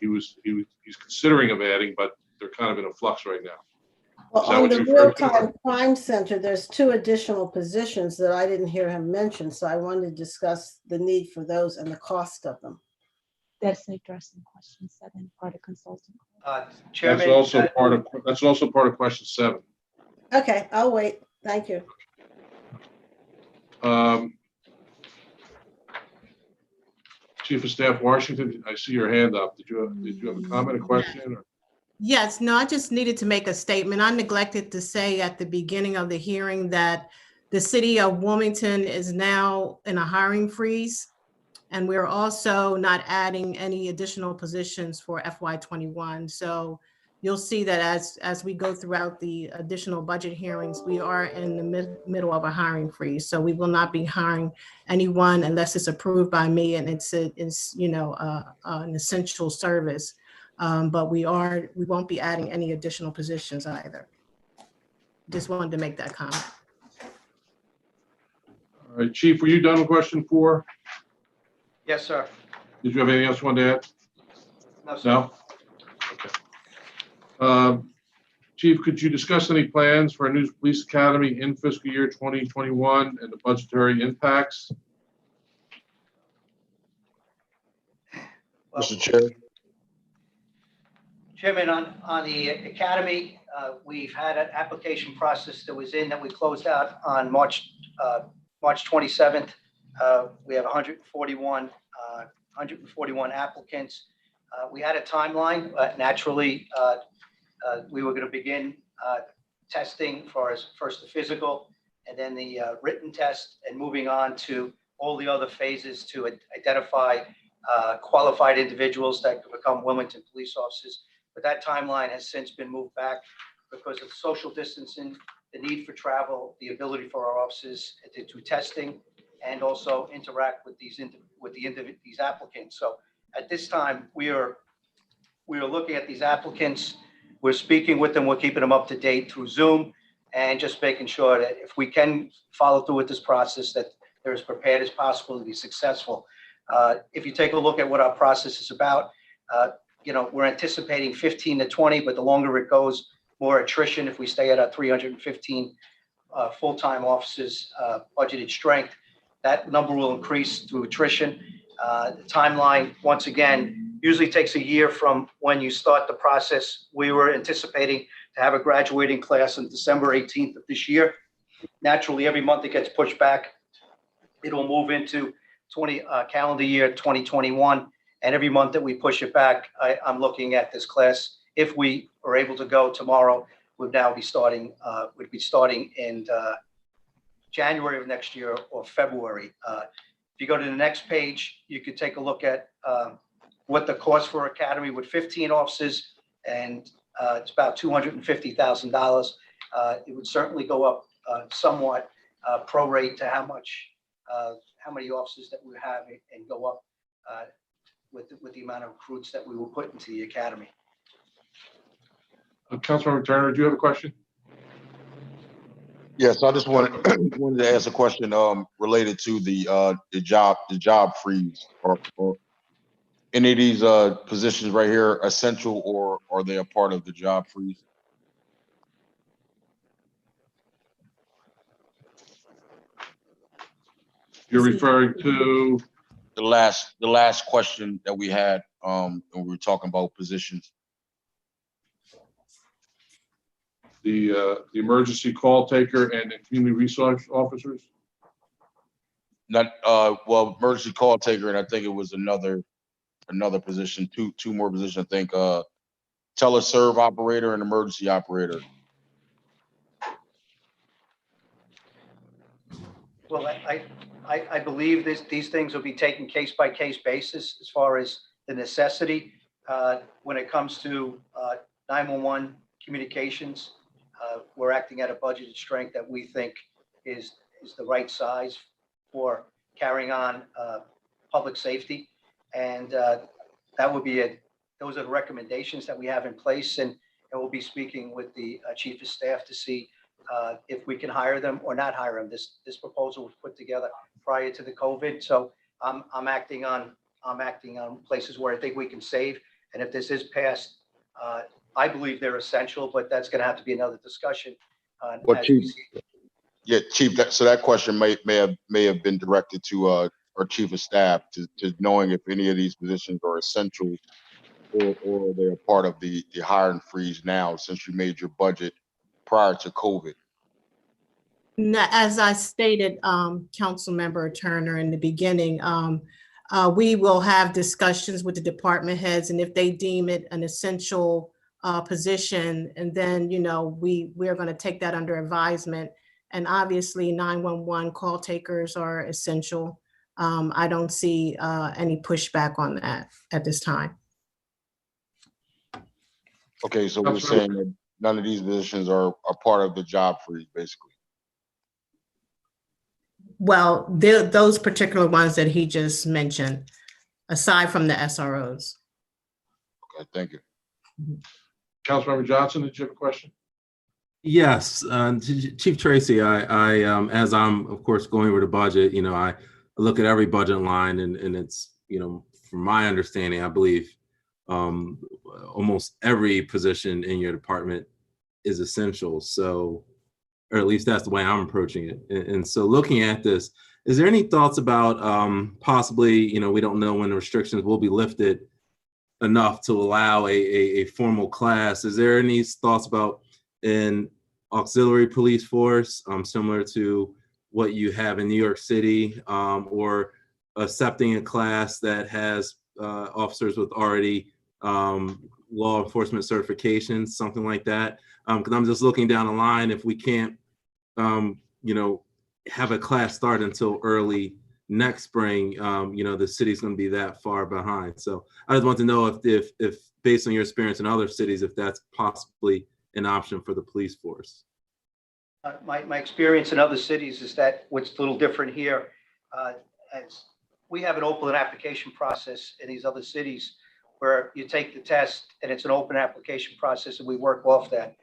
he's considering of adding, but they're kind of in a flux right now. Well, Is that on what the you referred to? real-time crime center, there's 2 additional positions that I didn't hear him mention, so I wanted to discuss the need for those and the cost of them. That's addressing question 7, part of consulting. Chairman, That's also part of question 7. Okay, I'll wait. Thank you. Chief of Staff Washington, I see your hand up. Did you have a comment, a question? Or? Yes, no, I just needed to make a statement. I neglected to say at the beginning of the hearing that the city of Wilmington is now in a hiring freeze. And we're also not adding any additional positions for FY21. So you'll see that as we go throughout the additional budget hearings, we are in the middle of a hiring freeze. So we will not be hiring anyone unless it's approved by me and it's you know, an essential service. But we won't be adding any additional positions either. Just wanted to make that comment. All right, Chief, were you done with question 4? yes, sir. Did you have anything else you wanted to add? No, sir. No? Okay. Chief, could you discuss any plans for a new police academy in fiscal year 2021 and the budgetary impacts? Mr. Chair. Chairman, on the academy, we've had an application process that was in that we closed out on March 27th. We have 141 applicants. We had a timeline. Naturally, we were going to begin testing for first the physical and then the written test, and moving on to all the other phases to identify qualified individuals that could become Wilmington police officers. But that timeline has since been moved back because of social distancing, the need for travel, the ability for our officers to do testing, and also interact with these applicants. So at this time, we are looking at these applicants. We're speaking with them. We're keeping them up to date through Zoom, and just making sure that if we can follow through with this process, that they're as prepared as possible to be successful. If you take a look at what our process is about, you know, we're anticipating 15 to 20, but the longer it goes, more attrition. If we stay at our 315 full-time officers budgeted strength, that number will increase through attrition. The timeline, once again, usually takes a year from when you start the process. We were anticipating to have a graduating class on December 18th of this year. Naturally, every month it gets pushed back. It'll move into calendar year 2021. And every month that we push it back, I'm looking at this class. If we are able to go tomorrow, we'd now be starting, in January of next year or February. If you go to the next page, you could take a look at what the cost for Academy with 15 officers, and it's about $250,000. It would certainly go up somewhat prorate to how many officers that we have, and go up with the amount of recruits that we will put into the Academy. Councilmember Turner, do you have a question? Yes, I just wanted to ask a question related to the job freeze, or any of these positions right here essential, or are they a part of the job freeze? You're referring to The last question that we had when we were talking about positions. the emergency call taker and the community resource officers? Not well, emergency call taker, and I think it was another position, two more positions. I think teleserve operator and emergency operator. Well, I believe these things will be taken case by case basis as far as the necessity. When it comes to 911 communications, we're acting at a budgeted strength that we think is the right size for carrying on public safety, and that would be those are the recommendations that we have in place, and we'll be speaking with the chief of staff to see if we can hire them or not hire them. This proposal was put together prior to the COVID, so I'm acting on places where I think we can save. And if this is passed, I believe they're essential, but that's going to have to be another discussion. Well, as we Chief, see. yeah, Chief, so that question may have been directed to our Chief of Staff to knowing if any of these positions are essential or they're part of the hiring freeze now, since you made your budget prior to COVID. As I stated, Councilmember Turner, in the beginning, we will have discussions with the department heads, and if they deem it an essential position, and then, you know, we're going to take that under advisement. And obviously 911 call takers are essential. I don't see any pushback on that at this time. Okay, so we're saying that none of these positions are part of the job freeze, basically. Well, those particular ones that he just mentioned, aside from the SROs. Okay, thank you. Councilmember Johnson, did you have a question? Yes, Chief Tracy, I as I'm of course going over the budget, you know, I look at every budget line, and it's, you know, from my understanding, I believe almost every position in your department is essential. So, or at least that's the way I'm approaching it. And so looking at this, is there any thoughts about possibly, you know, we don't know when the restrictions will be lifted enough to allow a formal class. Is there any thoughts about an auxiliary police force similar to what you have in New York City, or accepting a class that has officers with already law enforcement certifications, something like that? Because I'm just looking down the line, if we can't, you know, have a class start until early next spring, you know, the city's going to be that far behind. So I just want to know if based on your experience in other cities, if that's possibly an option for the police force. My experience in other cities is that what's a little different here, as we have an open application process in these other cities where you take the test and it's an open application process and we work off that.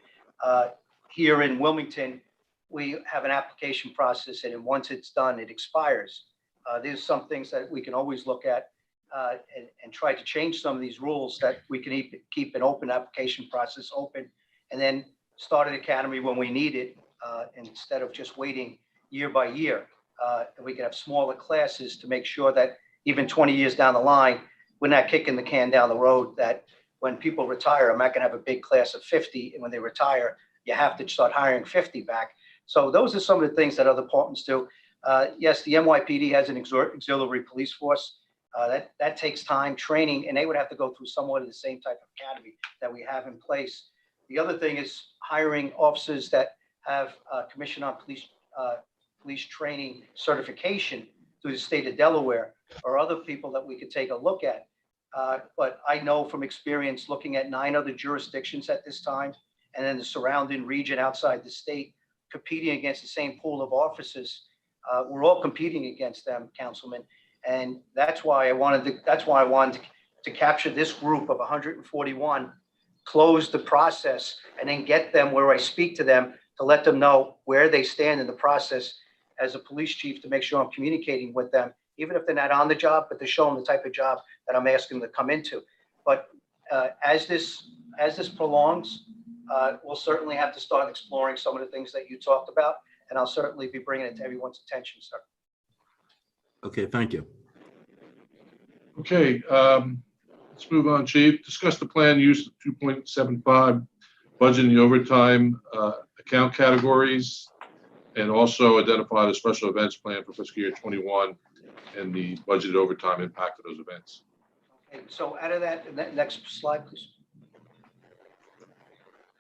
Here in Wilmington, we have an application process, and once it's done, it expires. There's some things that we can always look at and try to change some of these rules, that we can keep an open application process open and then start an academy when we need it, instead of just waiting year by year. And we can have smaller classes to make sure that even 20 years down the line, we're not kicking the can down the road, that when people retire, I'm not going to have a big class of 50, and when they retire, you have to start hiring 50 back. So those are some of the things that other departments do. Yes, the NYPD has an auxiliary police force. That takes time, training, and they would have to go through somewhat of the same type of academy that we have in place. The other thing is hiring officers that have Commission on Police Training certification through the state of Delaware, or other people that we could take a look at. But I know from experience looking at 9 other jurisdictions at this time, and then the surrounding region outside the state, competing against the same pool of officers. We're all competing against them, Councilman. And that's why I wanted to capture this group of 141, close the process, and then get them where I speak to them to let them know where they stand in the process as a police chief, to make sure I'm communicating with them, even if they're not on the job, but to show them the type of job that I'm asking them to come into. But as this prolongs, we'll certainly have to start exploring some of the things that you talked about, and I'll certainly be bringing it to everyone's attention, sir. Okay, thank you. Okay, let's move on, Chief. Discuss the planned use of 2.75 budget in the overtime account categories, and also identify the special events plan for fiscal year 21 and the budgeted overtime impact of those events. Okay, so out of that, next slide, please.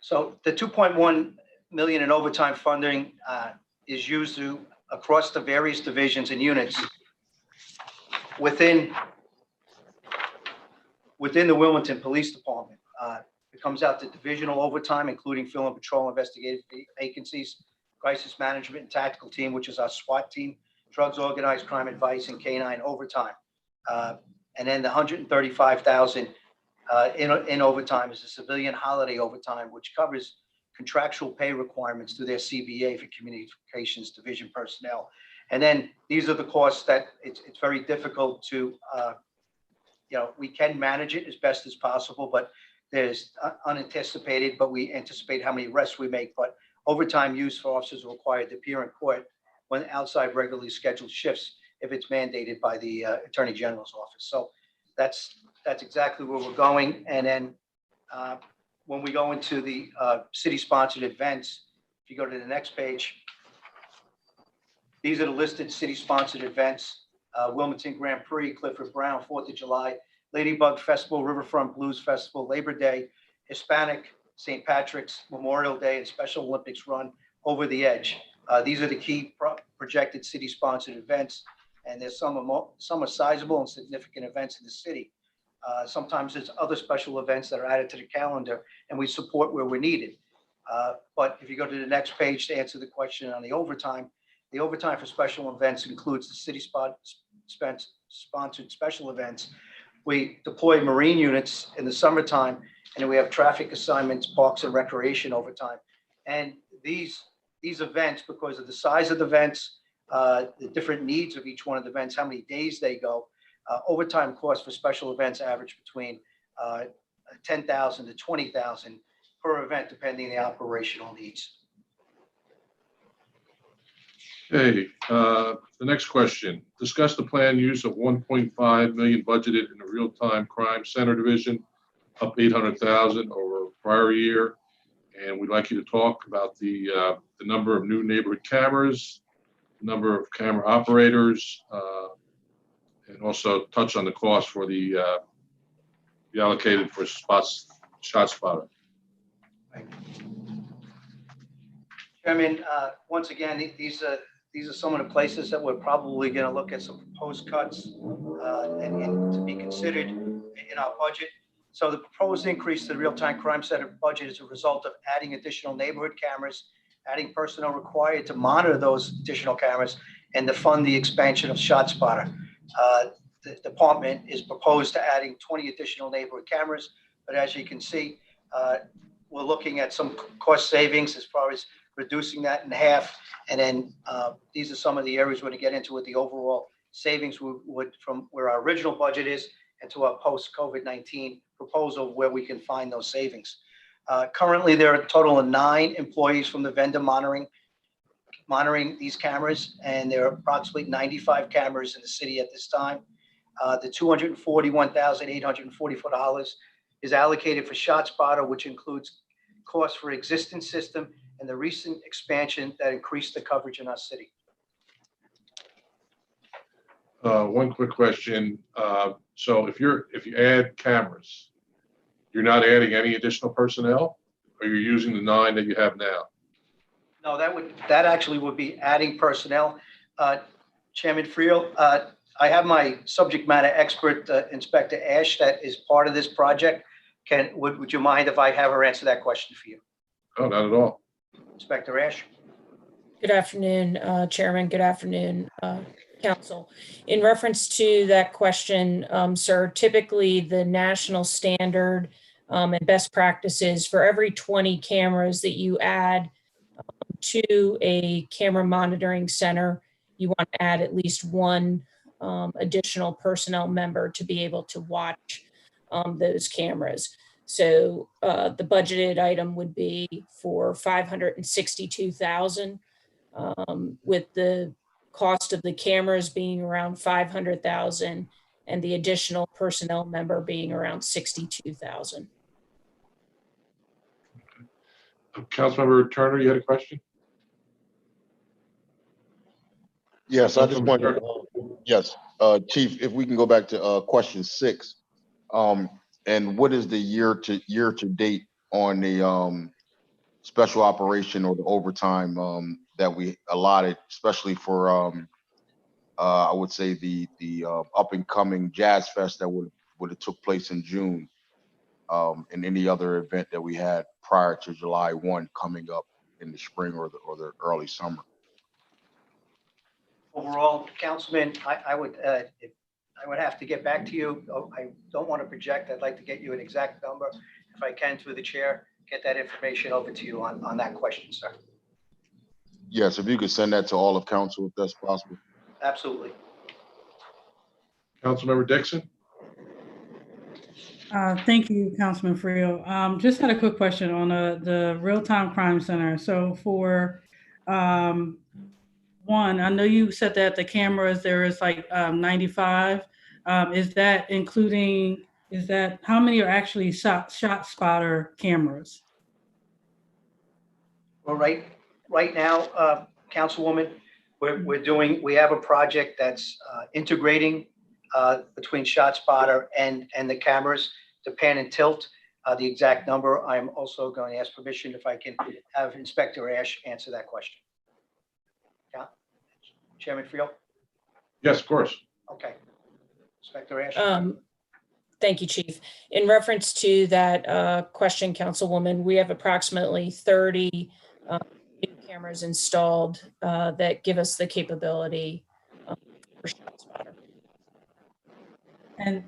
So the 2.1 million in overtime funding is used across the various divisions and units within the Wilmington Police Department. It comes out to divisional overtime, including field and patrol investigative vacancies, crisis management and tactical team, which is our SWAT team, drugs, organized crime advice, and K-9 overtime. And then the 135,000 in overtime is a civilian holiday overtime, which covers contractual pay requirements through their CBA for communications division personnel. And then these are the costs that it's very difficult to we can manage it as best as possible, but there's unanticipated, but we anticipate how many arrests we make. But overtime use for officers are required to appear in court when outside regularly scheduled shifts, if it's mandated by the Attorney General's office. So that's exactly where we're going. And then when we go into the city-sponsored events, if you go to the next page, these are the listed city-sponsored events. Wilmington Grand Prix, Clifford Brown, 4th of July, Ladybug Festival, Riverfront Blues Festival, Labor Day, Hispanic, St. Patrick's, Memorial Day, and Special Olympics run Over the Edge. These are the key projected city-sponsored events, and there's some are sizable and significant events in the city. Sometimes there's other special events that are added to the calendar, and we support where we're needed. But if you go to the next page to answer the question on the overtime for special events includes the city-sponsored special events. We deploy Marine units in the summertime, and then we have traffic assignments, parks and recreation overtime. And these events, because of the size of the events, the different needs of each one of the events, how many days they go, overtime costs for special events average between $10,000 to $20,000 per event, depending on the operational needs. Okay, the next question. Discuss the planned use of 1.5 million budgeted in the real-time crime center division, up 800,000 over prior year. And we'd like you to talk about the number of new neighborhood cameras, number of camera operators, and also touch on the cost for the allocated for ShotSpotter. Chairman, once again, these are some of the places that we're probably going to look at some proposed cuts and to be considered in our budget. So the proposed increase to the real-time crime center budget is a result of adding additional neighborhood cameras, adding personnel required to monitor those additional cameras, and to fund the expansion of ShotSpotter. The department is proposed to adding 20 additional neighborhood cameras, but as you can see, we're looking at some cost savings as far as reducing that in half. And then these are some of the areas we're going to get into with the overall savings would from where our original budget is and to our post-COVID-19 proposal where we can find those savings. Currently, there are a total of 9 employees from the vendor monitoring these cameras, and there are approximately 95 cameras in the city at this time. The $241,844 is allocated for ShotSpotter, which includes costs for existing system and the recent expansion that increased the coverage in our city. One quick question. So if you add cameras, you're not adding any additional personnel, or you're using the 9 that you have now? No, that actually would be adding personnel. Chairman Freel, I have my subject matter expert, Inspector Ash, that is part of this project. Would you mind if I have her answer that question for you? No, not at all. Inspector Ash. Good afternoon, Chairman. Good afternoon, Council. In reference to that question, sir, typically the national standard and best practices for every 20 cameras that you add to a camera monitoring center, you want to add at least 1 additional personnel member to be able to watch those cameras. So the budgeted item would be for $562,000, with the cost of the cameras being around $500,000 and the additional personnel member being around $62,000. Councilmember Turner, you had a question? Yes, I just wanted, yes, Chief, if we can go back to question 6. And what is the year to date on the special operation or the overtime that we allotted, especially for I would say the up and coming Jazz Fest that would have took place in June, and any other event that we had prior to July 1 coming up in the spring or the early summer? Overall, Councilman, I would have to get back to you. I don't want to project. I'd like to get you an exact number. If I can, through the chair, get that information over to you on that question, sir. Yes, if you could send that to all of council, if that's possible. Absolutely. Councilmember Dixon? Thank you, Councilman Freel. Just had a quick question on the real-time crime center. So for one, I know you said that the cameras, there is like 95. Is that including, how many are actually shot spotter cameras? Well, right now, Councilwoman, we have a project that's integrating between ShotSpotter and the cameras to pan and tilt. The exact number, I'm also going to ask permission if I can have Inspector Ash answer that question. Yeah, Chairman Freel? Yes, of course. Okay. Inspector Ash? Thank you, Chief. In reference to that question, Councilwoman, we have approximately 30 new cameras installed that give us the capability for ShotSpotter. And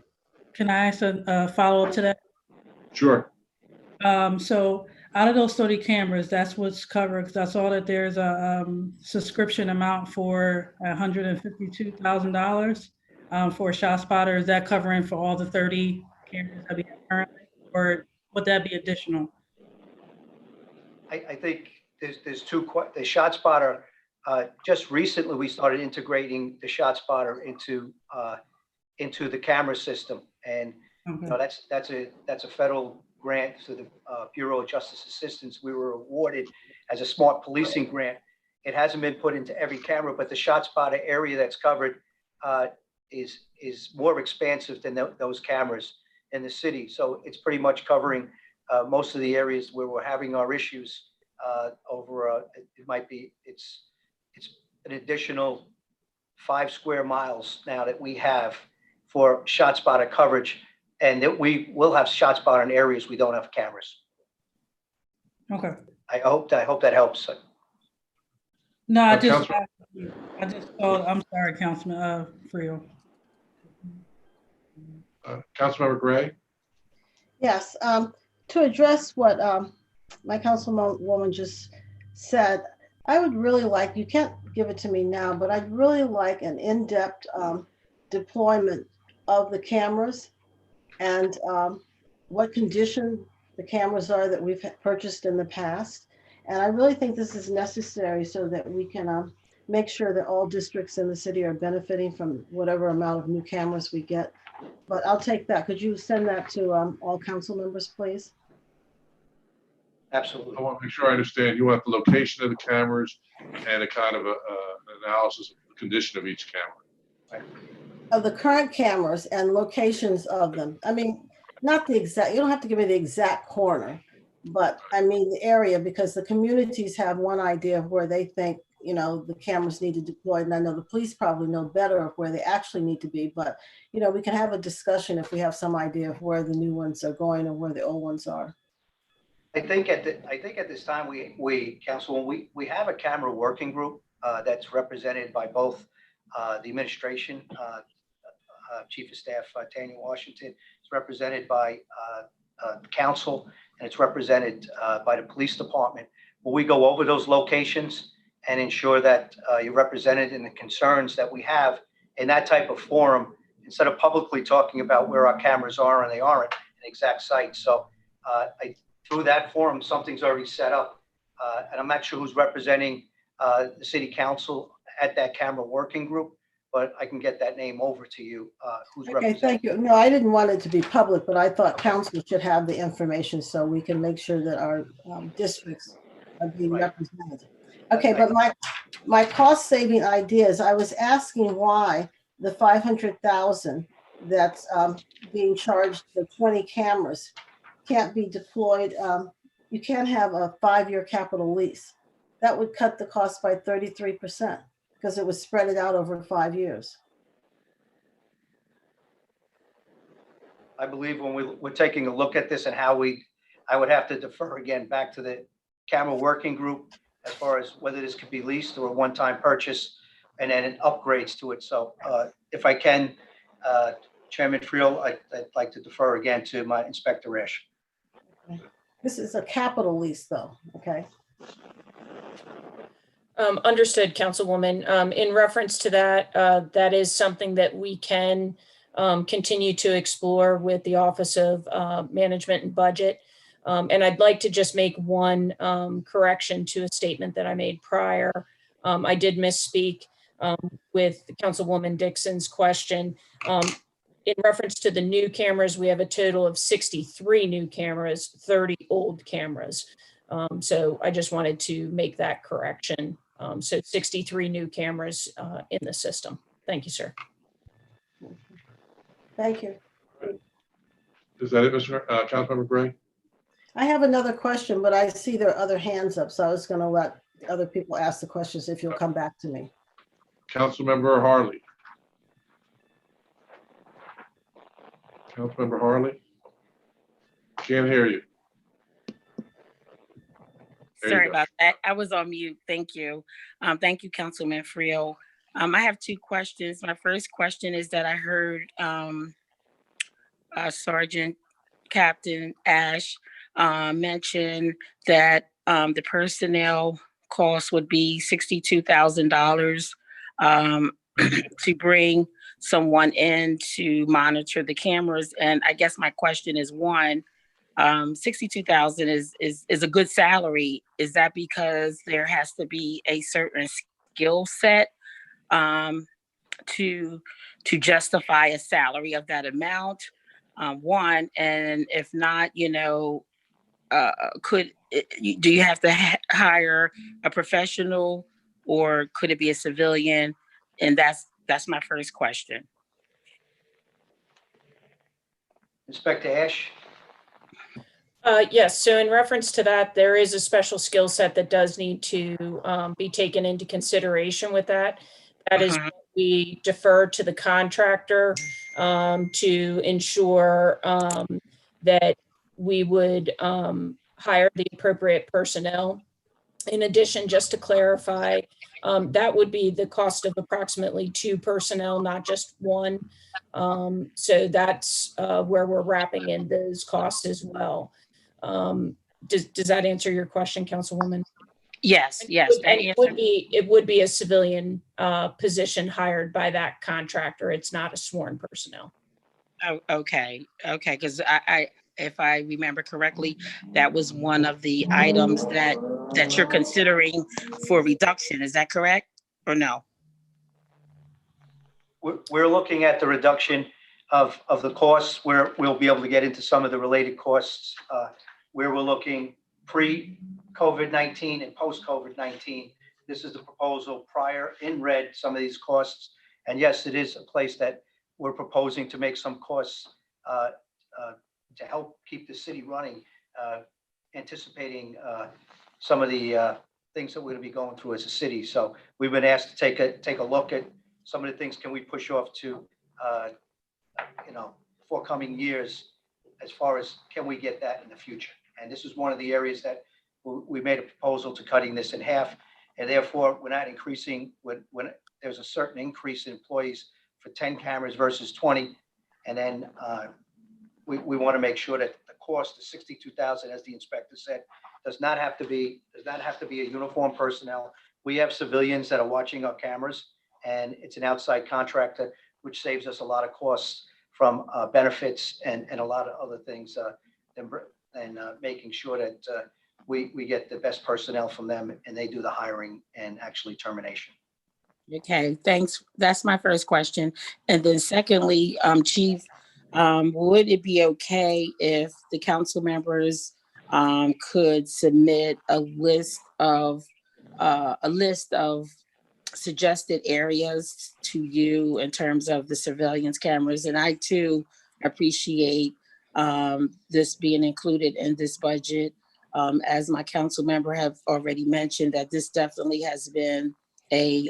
can I ask a follow-up to that? Sure. So out of those 30 cameras, that's what's covered, because I saw that there's a subscription amount for $152,000 for ShotSpotter. Is that covering for all the 30 cameras that we have currently, or would that be additional? I think there's two, the ShotSpotter, just recently we started integrating the ShotSpotter into the camera system. And Okay. you know, that's a federal grant to the Bureau of Justice Assistance. We were awarded as a smart policing grant. It hasn't been put into every camera, but the ShotSpotter area that's covered is more expansive than those cameras in the city. So it's pretty much covering most of the areas where we're having our issues over. It's an additional 5 square miles now that we have for ShotSpotter coverage, and that we will have ShotSpotter in areas we don't have cameras. Okay. I hope that helps. No, I Councilman- just saw, I'm sorry, Councilman Freel. Councilmember Gray? Yes, to address what my councilwoman just said, I would really like, you can't give it to me now, but I'd really like an in-depth deployment of the cameras and what condition the cameras are that we've purchased in the past. And I really think this is necessary so that we can make sure that all districts in the city are benefiting from whatever amount of new cameras we get. But I'll take that. Could you send that to all council members, please? Absolutely. I want to make sure I understand. You want the location of the cameras and a kind of an analysis of the condition of each camera. Of the current cameras and locations of them. I mean, not the exact, you don't have to give me the exact corner, but I mean the area, because the communities have one idea of where they think, you know, the cameras need to deploy. And I know the police probably know better of where they actually need to be, but you know, we can have a discussion if we have some idea of where the new ones are going and where the old ones are. I think at this time Councilwoman, we have a camera working group that's represented by both the administration, Chief of Staff Tanya Washington. It's represented by council, and it's represented by the police department. Where we go over those locations and ensure that you're represented in the concerns that we have in that type of forum, instead of publicly talking about where our cameras are and they aren't an exact site. So through that forum, something's already set up, and I'm not sure who's representing the city council at that camera working group, but I can get that name over to you. Who's Okay, thank you. No, I didn't want it to be public, but I thought council should have the information so we can make sure that our districts are being represented. Okay, but my cost saving ideas, I was asking why the 500,000 that's being charged for 20 cameras can't be deployed. You can't have a 5-year capital lease. That would cut the cost by 33% because it was spread it out over 5 years. I believe when we're taking a look at this and how I would have to defer again back to the camera working group as far as whether this could be leased or a one-time purchase and then upgrades to it. So if I can, Chairman Freel, I'd like to defer again to my Inspector Ash. Okay. This is a capital lease though, okay? Understood, Councilwoman. In reference to that, that is something that we can continue to explore with the Office of Management and Budget. And I'd like to just make one correction to a statement that I made prior. I did misspeak with Councilwoman Dixon's question. In reference to the new cameras, we have a total of 63 new cameras, 30 old cameras. So I just wanted to make that correction. So 63 new cameras in the system. Thank you, sir. Thank you. Is that it, Mr. Councilmember Gray? I have another question, but I see there are other hands up, so I was going to let other people ask the questions if you'll come back to me. Councilmember Harley. Councilmember Harley? Can't hear you. There you Sorry go. about that. I was on mute. Thank you. Thank you, Councilman Freel. I have two questions. My first question is that I heard Sergeant Captain Ash mention that the personnel cost would be $62,000 to bring someone in to monitor the cameras. And I guess my question is, one, $62,000 is a good salary. Is that because there has to be a certain skill set to justify a salary of that amount? One, and if not, do you have to hire a professional, or could it be a civilian? And that's my first question. Inspector Ash? Yes, so in reference to that, there is a special skill set that does need to be taken into consideration with that. That is what we defer to the contractor to ensure that we would hire the appropriate personnel. In addition, just to clarify, that would be the cost of approximately 2 personnel, not just one. So that's where we're wrapping in those costs as well. Does that answer your question, Councilwoman? Yes. It would be a civilian position hired by that contractor. It's not a sworn personnel. Oh, okay. Because I, if I remember correctly, that was one of the items that you're considering for reduction. Is that correct or no? We're looking at the reduction of the costs, where we'll be able to get into some of the related costs, where we're looking pre-COVID-19 and post-COVID-19. This is the proposal prior, in red, some of these costs. And yes, it is a place that we're proposing to make some costs to help keep the city running, anticipating some of the things that we're going to be going through as a city. So we've been asked to take a look at some of the things. Can we push off to forthcoming years, as far as can we get that in the future? And this is one of the areas that we made a proposal to cutting this in half, and therefore we're not increasing when there's a certain increase in employees for 10 cameras versus 20. And then we want to make sure that the cost of $62,000, as the inspector said, does not have to be a uniformed personnel. We have civilians that are watching our cameras, and it's an outside contractor, which saves us a lot of costs from benefits and a lot of other things, and making sure that we get the best personnel from them, and they do the hiring and actually termination. Okay, thanks. That's my first question. And then secondly, Chief, would it be okay if the council members could submit a list of suggested areas to you in terms of the surveillance cameras? And I too appreciate this being included in this budget. As my council member have already mentioned, that this definitely has been a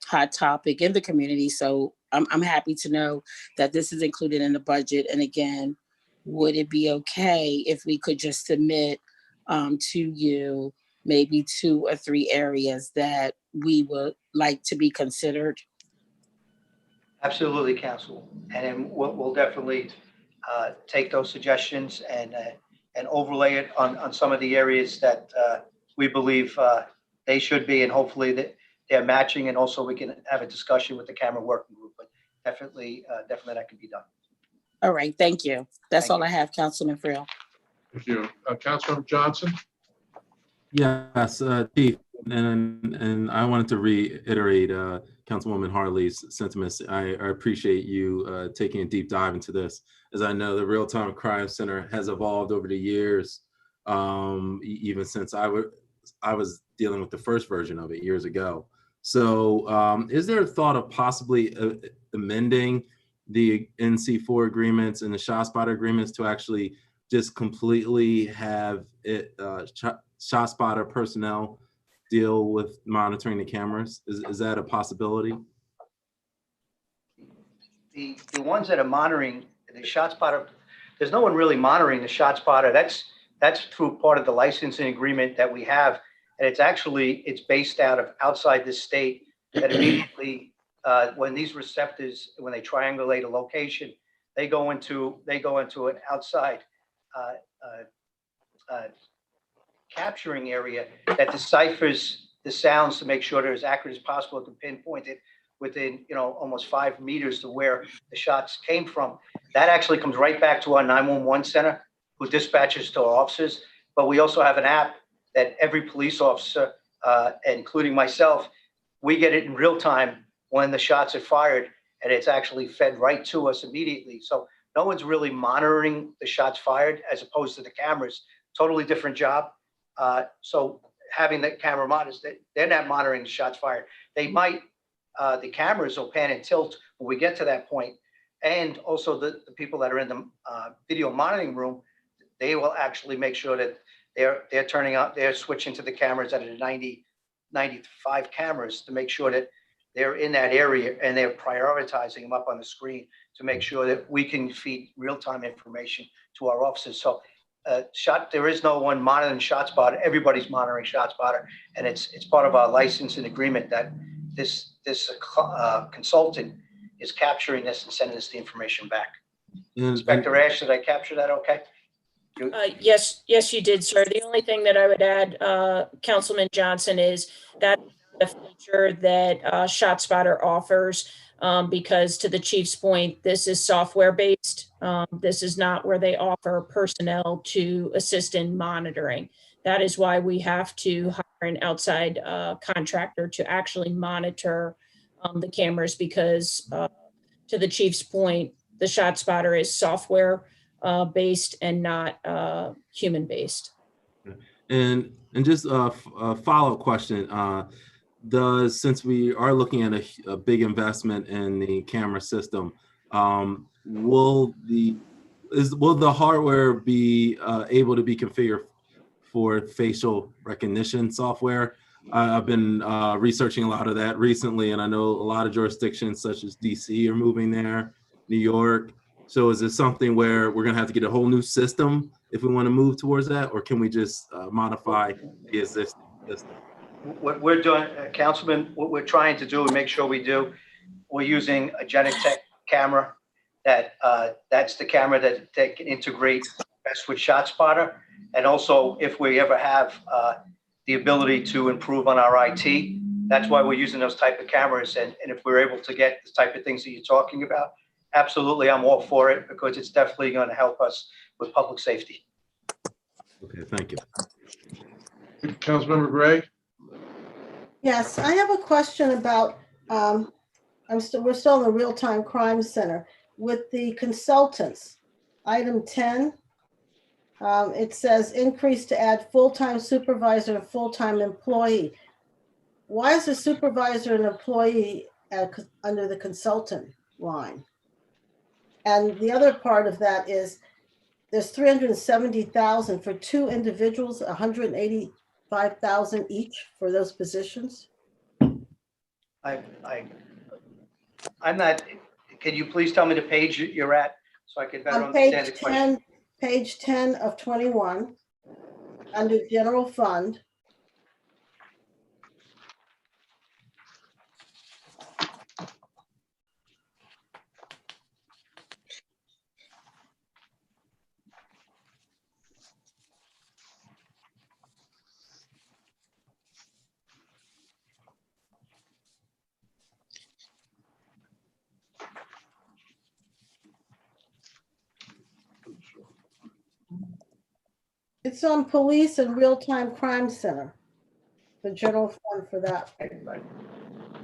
hot topic in the community. So I'm happy to know that this is included in the budget. And again, would it be okay if we could just submit to you maybe 2 or 3 areas that we would like to be considered? Absolutely, Council. And then we'll definitely take those suggestions and overlay it on some of the areas that we believe they should be, and hopefully that they're matching. And also we can have a discussion with the camera working group. But definitely that can be done. All right, thank you. That's Thank all I have, Councilman Freel. Thank you. Councilmember Johnson? Yes, Chief, and I wanted to reiterate Councilwoman Harley's sentiments. I appreciate you taking a deep dive into this, as I know the Real-Time Crime Center has evolved over the years, even since I was dealing with the first version of it years ago. So is there a thought of possibly amending the NC4 agreements and the ShotSpotter agreements to actually just completely have it ShotSpotter personnel deal with monitoring the cameras? Is that a possibility? The ones that are monitoring the ShotSpotter, there's no one really monitoring the ShotSpotter. That's through part of the licensing agreement that we have, and it's based out of outside the state. That immediately, when these receptors, when they triangulate a location, they go into an outside capturing area that deciphers the sounds to make sure they're as accurate as possible to pinpoint it within, almost 5 meters to where the shots came from. That actually comes right back to our 911 center, who dispatches to our officers. But we also have an app that every police officer, including myself, we get it in real time when the shots are fired, and it's actually fed right to us immediately. So no one's really monitoring the shots fired as opposed to the cameras. Totally different job. So having the camera monitors, they're not monitoring the shots fired. They might, the cameras will pan and tilt when we get to that point. And also the people that are in the video monitoring room, they will actually make sure that they're switching to the cameras at a 95 cameras to make sure that they're in that area, and they're prioritizing them up on the screen to make sure that we can feed real-time information to our officers. So there is no one monitoring ShotSpotter. Everybody's monitoring ShotSpotter, and it's part of our licensing agreement that this consultant is capturing this and sending us the information back. Inspector Ash, did I capture that okay? Yes, you did, sir. The only thing that I would add, Councilman Johnson, is that the feature that ShotSpotter offers, because to the chief's point, this is software based. This is not where they offer personnel to assist in monitoring. That is why we have to hire an outside contractor to actually monitor the cameras, because to the chief's point, the ShotSpotter is software based and not human based. And just a follow-up question. Since we are looking at a big investment in the camera system, will the hardware be able to be configured for facial recognition software? I've been researching a lot of that recently, and I know a lot of jurisdictions such as DC are moving there, New York. So is this something where we're going to have to get a whole new system if we want to move towards that, or can we just modify the existing system? What we're doing, Councilman, what we're trying to do and make sure we do, we're using a Genetech camera that's the camera that can integrate best with ShotSpotter. And also, if we ever have the ability to improve on our IT, that's why we're using those type of cameras. And if we're able to get the type of things that you're talking about, absolutely, I'm all for it, because it's definitely going to help us with public safety. Okay, thank you. Councilmember Gray? Yes, I have a question about, we're still in the Real-Time Crime Center. With the consultants, item 10, it says increase to add full-time supervisor and full-time employee. Why is the supervisor and employee under the consultant line? And the other part of that is there's 370,000 for two individuals, 185,000 each for those positions. I'm not, can you please tell me the page you're at so I can better understand the question? Page 10 of 21, under general fund. It's on Police and Real-Time Crime Center, the general fund for that.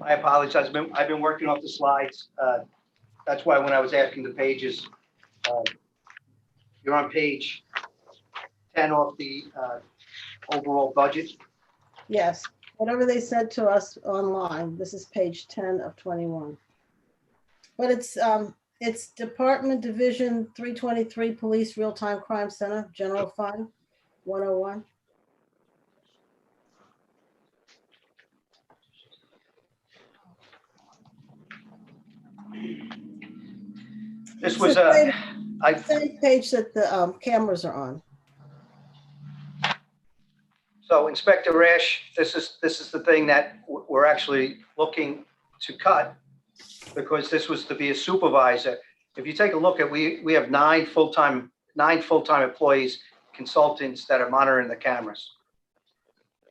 I apologize. I've been working off the slides. That's why when I was asking the pages, you're on page 10 off the overall budget. Yes, whatever they said to us online, this is page 10 of 21. But it's Department Division 323 Police Real-Time Crime Center, General Fund 101. This was Same page that the cameras are on. So Inspector Ash, this is the thing that we're actually looking to cut, because this was to be a supervisor. If you take a look at, we have nine full-time employees, consultants that are monitoring the cameras.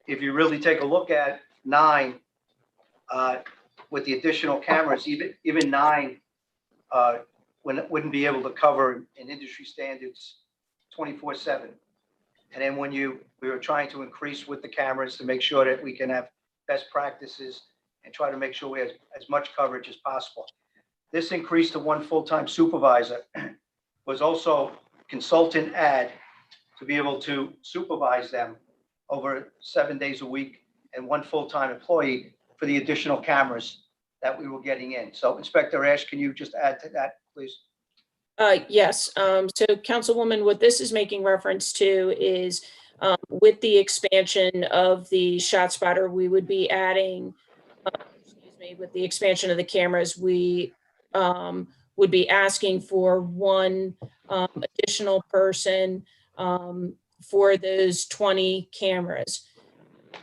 If you really take a look at 9, with the additional cameras, even 9 wouldn't be able to cover in industry standards 24/7. And then when we were trying to increase with the cameras to make sure that we can have best practices and try to make sure we have as much coverage as possible. This increase to 1 full-time supervisor was also consultant add to be able to supervise them over 7 days a week, and 1 full-time employee for the additional cameras that we were getting in. So Inspector Ash, can you just add to that, please? Yes. So Councilwoman, what this is making reference to is with the expansion of the ShotSpotter, we would be adding, with the expansion of the cameras, we would be asking for 1 additional person for those 20 cameras.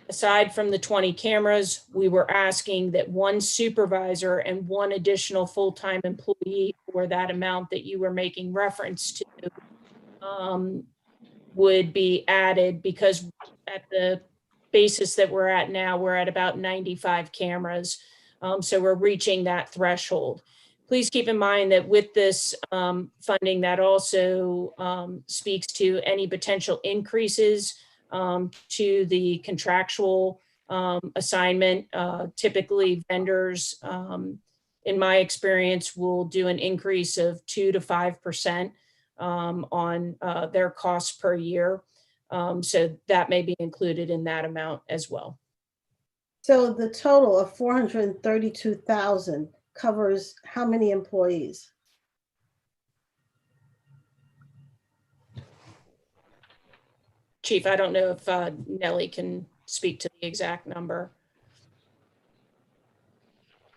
Aside from the 20 cameras, we were asking that 1 supervisor and 1 additional full-time employee for that amount that you were making reference to would be added, because at the basis that we're at now, we're at about 95 cameras. So we're reaching that threshold. Please keep in mind that with this funding, that also speaks to any potential increases to the contractual assignment. Typically vendors, in my experience, will do an increase of 2 to 5% on their costs per year. So that may be included in that amount as well. So the total of 432,000 covers how many employees? Chief, I don't know if Nellie can speak to the exact number.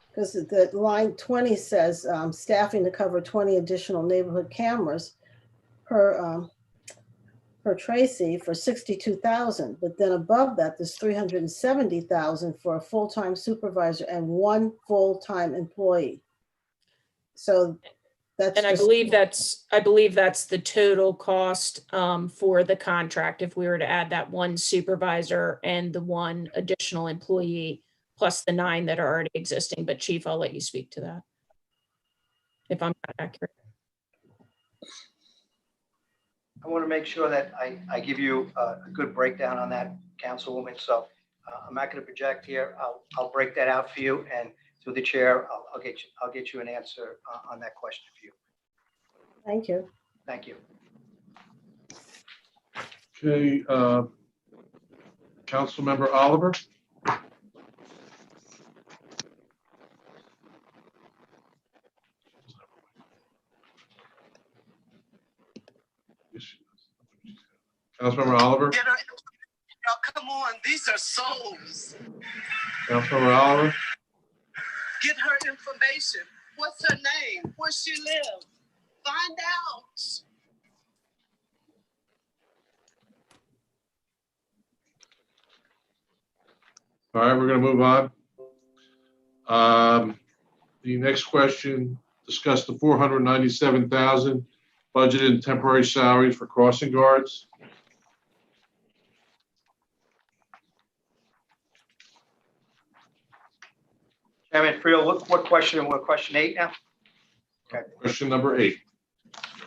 Because the line 20 says staffing to cover 20 additional neighborhood cameras per Tracy for 62,000. But then above that, there's 370,000 for a full-time supervisor and 1 full-time employee. So that's, and I believe that's the total cost for the contract, if we were to add that 1 supervisor and the 1 additional employee, plus the 9 that are already existing. But Chief, I'll let you speak to that if I'm not accurate. I want to make sure that I give you a good breakdown on that, Councilwoman. So I'm not going to project here. I'll break that out for you, and through the chair, I'll get you an answer on that question for you. Thank you. Thank you. Okay, Councilmember Oliver. Councilmember Oliver. Y'all, come on, these are souls. Councilmember Oliver. Get her information. What's her name? Where she live? Find out. All right, we're going to move on. The next question, discuss the 497,000 budgeted and temporary salaries for crossing guards. Chairman Freel, what question? We're question 8 now. Okay. Question number 8,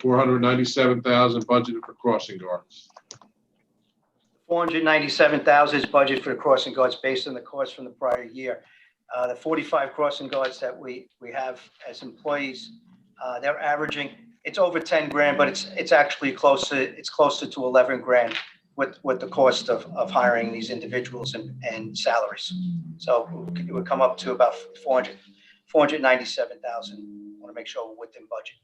497,000 budgeted for crossing guards. $497,000 is budget for the crossing guards based on the cost from the prior year. The 45 crossing guards that we have as employees, they're averaging, it's over 10 grand, but it's actually closer to 11 grand with the cost of hiring these individuals and salaries. So it would come up to about 497,000. I want to make sure we're within budget.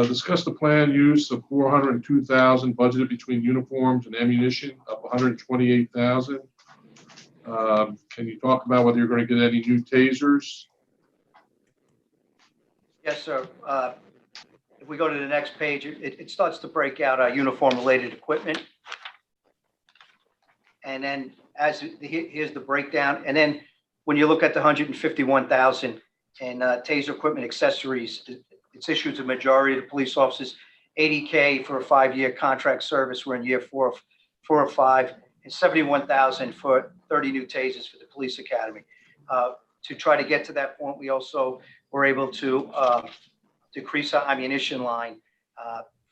Discuss the planned use of $402,000 budgeted between uniforms and ammunition, up $128,000. Can you talk about whether you're going to get any new tasers? Yes, sir. If we go to the next page, it starts to break out our uniform-related equipment. And then here's the breakdown. And then when you look at the 151,000 in taser equipment accessories, it's issued to majority of the police officers, 80K for a 5-year contract service. We're in year four or five, and 71,000 for 30 new tasers for the police academy. To try to get to that point, we also were able to decrease our ammunition line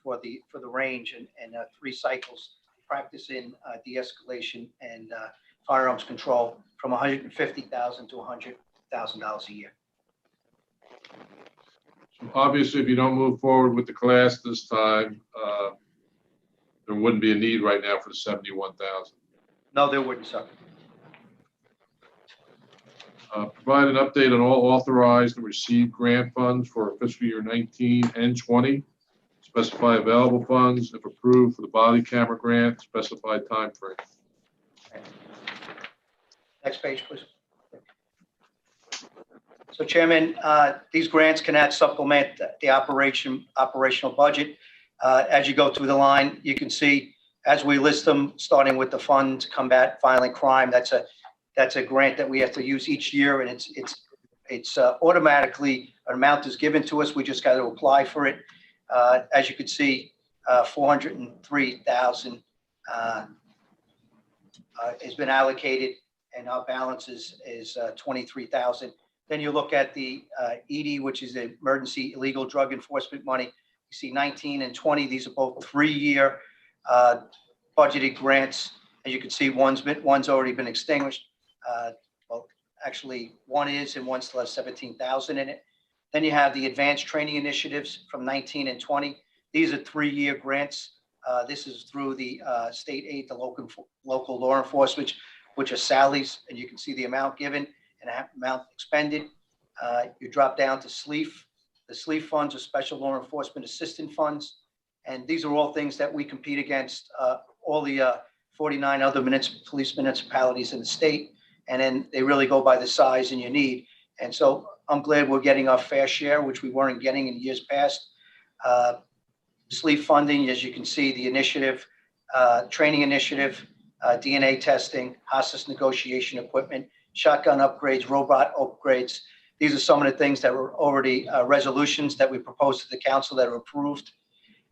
for the range and 3 cycles practicing de-escalation and firearms control from $150,000 to $100,000 a year. So obviously, if you don't move forward with the class this time, there wouldn't be a need right now for the 71,000. No, there wouldn't, sir. Provide an update on all authorized and received grant funds for fiscal year 19 and 20. Specify available funds, if approved, for the body camera grant, specified time frame. Next page, please. So, Chairman, these grants can supplement the operational budget. As you go through the line, you can see as we list them, starting with the Fund to Combat Violent Crime. That's a grant that we have to use each year, and it's automatically an amount is given to us. We just got to apply for it. As you can see, 403,000 has been allocated, and our balance is 23,000. Then you look at the ED, which is the Emergency Illegal Drug Enforcement money. You see 19 and 20. These are both 3-year budgeted grants. As you can see, one's already been extinguished. Well, actually, one is, and one still has 17,000 in it. Then you have the advanced training initiatives from 19 and 20. These are 3-year grants. This is through the state aid, the local law enforcement, which are SALIs, and you can see the amount given and amount expended. You drop down to SLEEF. The SLEEF funds are Special Law Enforcement Assistance Funds, and these are all things that we compete against all the 49 other police municipalities in the state, and then they really go by the size and your need. And so I'm glad we're getting our fair share, which we weren't getting in years past. SLEEF funding, as you can see, the initiative, training initiative, DNA testing, hostage negotiation equipment, shotgun upgrades, robot upgrades. These are some of the things that were already resolutions that we proposed to the council that are approved.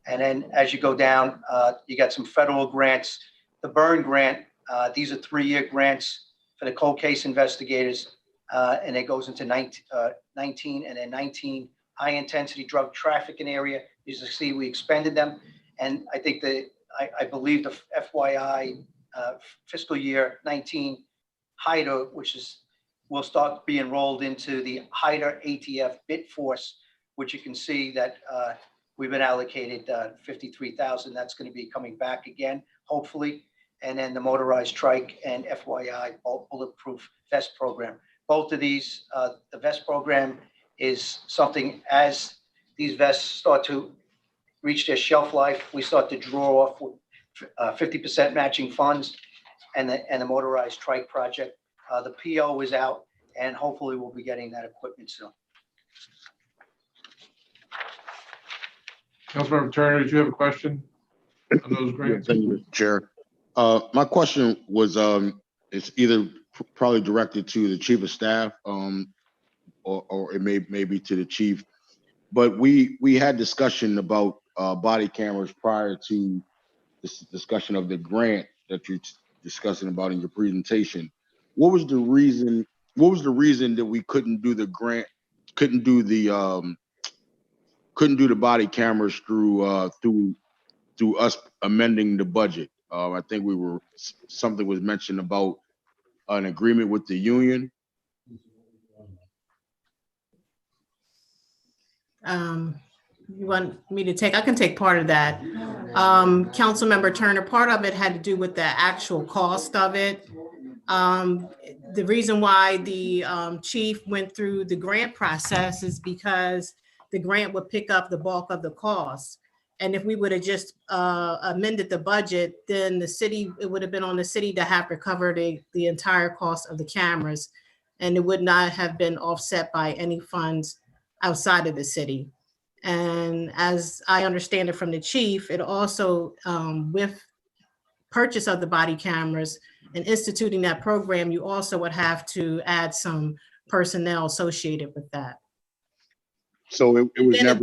And then as you go down, you got some federal grants. The Burn grant, these are 3-year grants for the cold case investigators, and it goes into 19 and then 19 high intensity drug trafficking area. You can see we expended them. And I think I believe the FYI fiscal year 19 HIDER, will start being rolled into the HIDER ATF bit force, which you can see that we've been allocated 53,000. That's going to be coming back again, hopefully. And then the motorized trike and FYI bulletproof vest program. Both of these, the vest program is something as these vests start to reach their shelf life, we start to draw off 50% matching funds, and the motorized trike project. The PO is out, and hopefully we'll be getting that equipment soon. Councilmember Turner, did you have a question on those grants? Thank you, Mr. Chair. My question was, it's either probably directed to the chief of staff, or it may be to the chief. But we had discussion about body cameras prior to this discussion of the grant that you're discussing about in your presentation. What was the reason that we couldn't do the grant, couldn't do the body cameras through through us amending the budget. I think something was mentioned about an agreement with the union. You want me to take, I can take part of that. Councilmember Turner, part of it had to do with the actual cost of it. The reason why the chief went through the grant process is because the grant would pick up the bulk of the cost. And if we would have just amended the budget, then the city, it would have been on the city to have recovered the entire cost of the cameras. And it would not have been offset by any funds outside of the city. And as I understand it from the chief, it also, with purchase of the body cameras and instituting that program, you also would have to add some personnel associated with that. So it was never.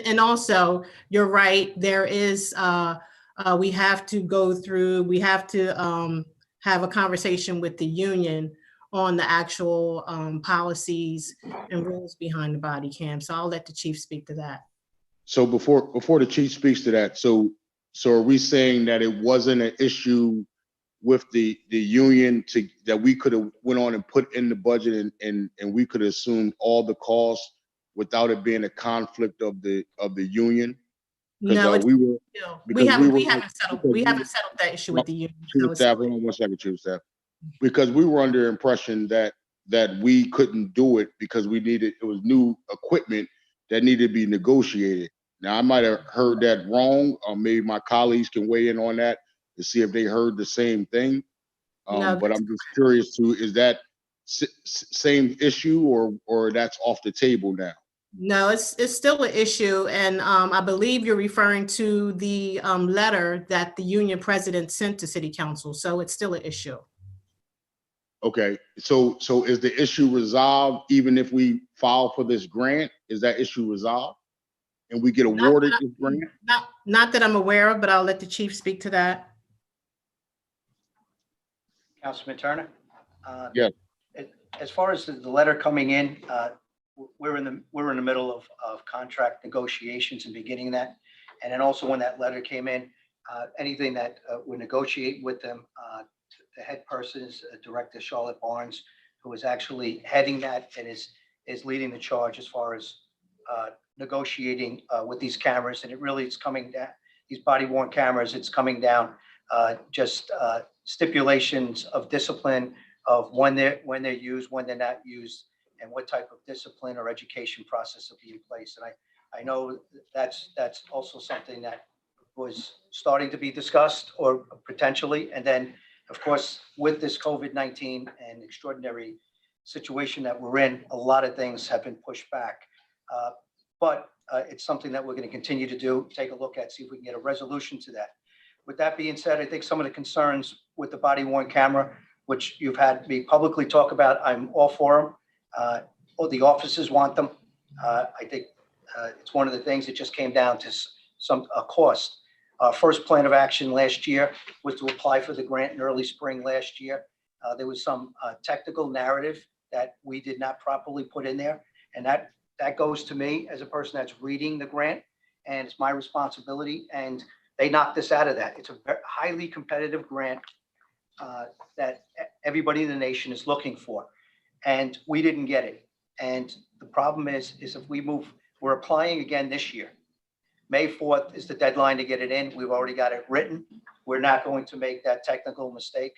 And also, you're right, there is, we have to go through, we have to have a conversation with the union on the actual policies and rules behind the body cam. So I'll let the chief speak to that. So before the chief speaks to that, so are we saying that it wasn't an issue with the union that we could have went on and put in the budget and we could have assumed all the costs without it being a conflict of the union? No, we haven't settled that issue with the union. Chief of Staff, hold on one second, Chief of Staff. Because we were under the impression that we couldn't do it because it was new equipment that needed to be negotiated. Now, I might have heard that wrong, or maybe my colleagues can weigh in on that to see if they heard the same thing. No, but I'm just curious is that same issue or that's off the table now? No, it's still an issue. And I believe you're referring to the letter that the union president sent to city council. So it's still an issue. Okay, so is the issue resolved even if we file for this grant? Is that issue resolved and we get awarded this grant? Not that I'm aware of, but I'll let the chief speak to that. Councilman Turner? Yeah. As far as the letter coming in, we're in the middle of contract negotiations and beginning that. And then also when that letter came in, anything that we negotiate with them, the head person is Director Charlotte Barnes, who is actually heading that and is leading the charge as far as negotiating with these cameras. And it's coming down, these body worn cameras, it's coming down just stipulations of discipline of when they're used, when they're not used, and what type of discipline or education process will be in place. And I know that's also something that was starting to be discussed or potentially. And then, of course, with this COVID-19 and extraordinary situation that we're in, a lot of things have been pushed back. But it's something that we're going to continue to do, take a look at, see if we can get a resolution to that. With that being said, I think some of the concerns with the body worn camera, which you've had me publicly talk about, I'm all for them. All the offices want them. I think it's one of the things that just came down to a cost. Our first plan of action last year was to apply for the grant in early spring last year. There was some technical narrative that we did not properly put in there. And that goes to me as a person that's reading the grant, and it's my responsibility. And they knocked us out of that. It's a highly competitive grant that everybody in the nation is looking for. And we didn't get it. And the problem is if we move, we're applying again this year. May 4th is the deadline to get it in. We've already got it written. We're not going to make that technical mistake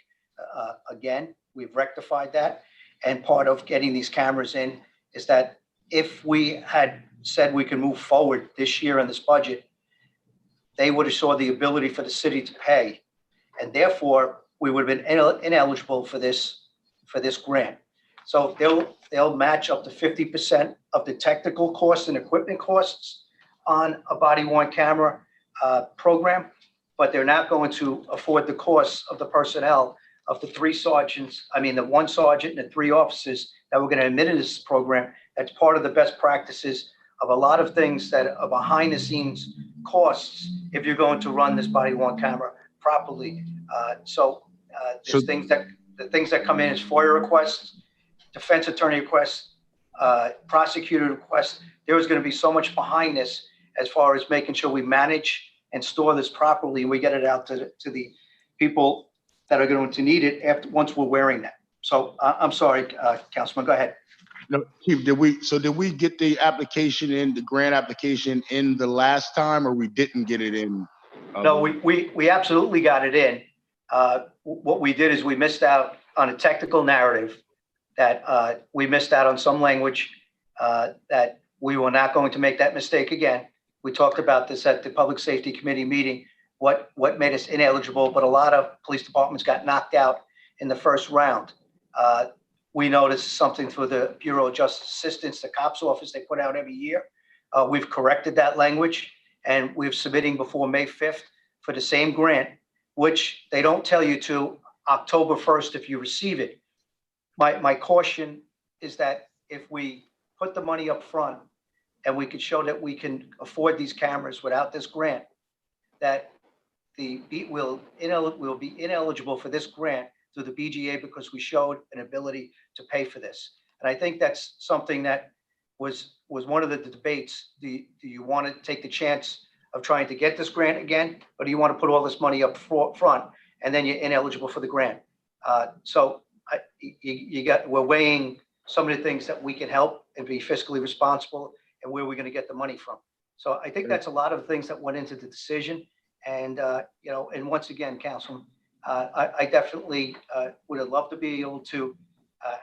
again. We've rectified that. And part of getting these cameras in is that if we had said we could move forward this year in this budget, they would have saw the ability for the city to pay. And therefore, we would have been ineligible for this grant. So they'll match up to 50% of the technical costs and equipment costs on a body worn camera program, but they're not going to afford the costs of the personnel of the the one sergeant and the 3 officers that we're going to admit in this program. That's part of the best practices of a lot of things that are behind the scenes costs if you're going to run this body worn camera properly. There's things that come in as FOIA requests, defense attorney requests, prosecutor requests. There is going to be so much behind this as far as making sure we manage and store this properly, and we get it out to the people that are going to need it once we're wearing that. So I'm sorry, Councilman, go ahead. No, Chief, did we get the application in, the grant application in the last time, or we didn't get it in? No, we absolutely got it in. What we did is we missed out on a technical narrative, that we missed out on some language, that we were not going to make that mistake again. We talked about this at the Public Safety Committee meeting, what made us ineligible, but a lot of police departments got knocked out in the first round. We noticed something through the Bureau of Justice Assistance, the COPS office, they put out every year. We've corrected that language, and we're submitting before May 5th for the same grant, which they don't tell you to October 1st if you receive it. My caution is that if we put the money up front and we could show that we can afford these cameras without this grant, that we'll be ineligible for this grant through the BGA because we showed an ability to pay for this. And I think that's something that was one of the debates. Do you want to take the chance of trying to get this grant again, or do you want to put all this money up front and then you're ineligible for the grant? We're weighing some of the things that we can help and be fiscally responsible, and where we're going to get the money from. So I think that's a lot of things that went into the decision. And and once again, Councilman, I definitely would have loved to be able to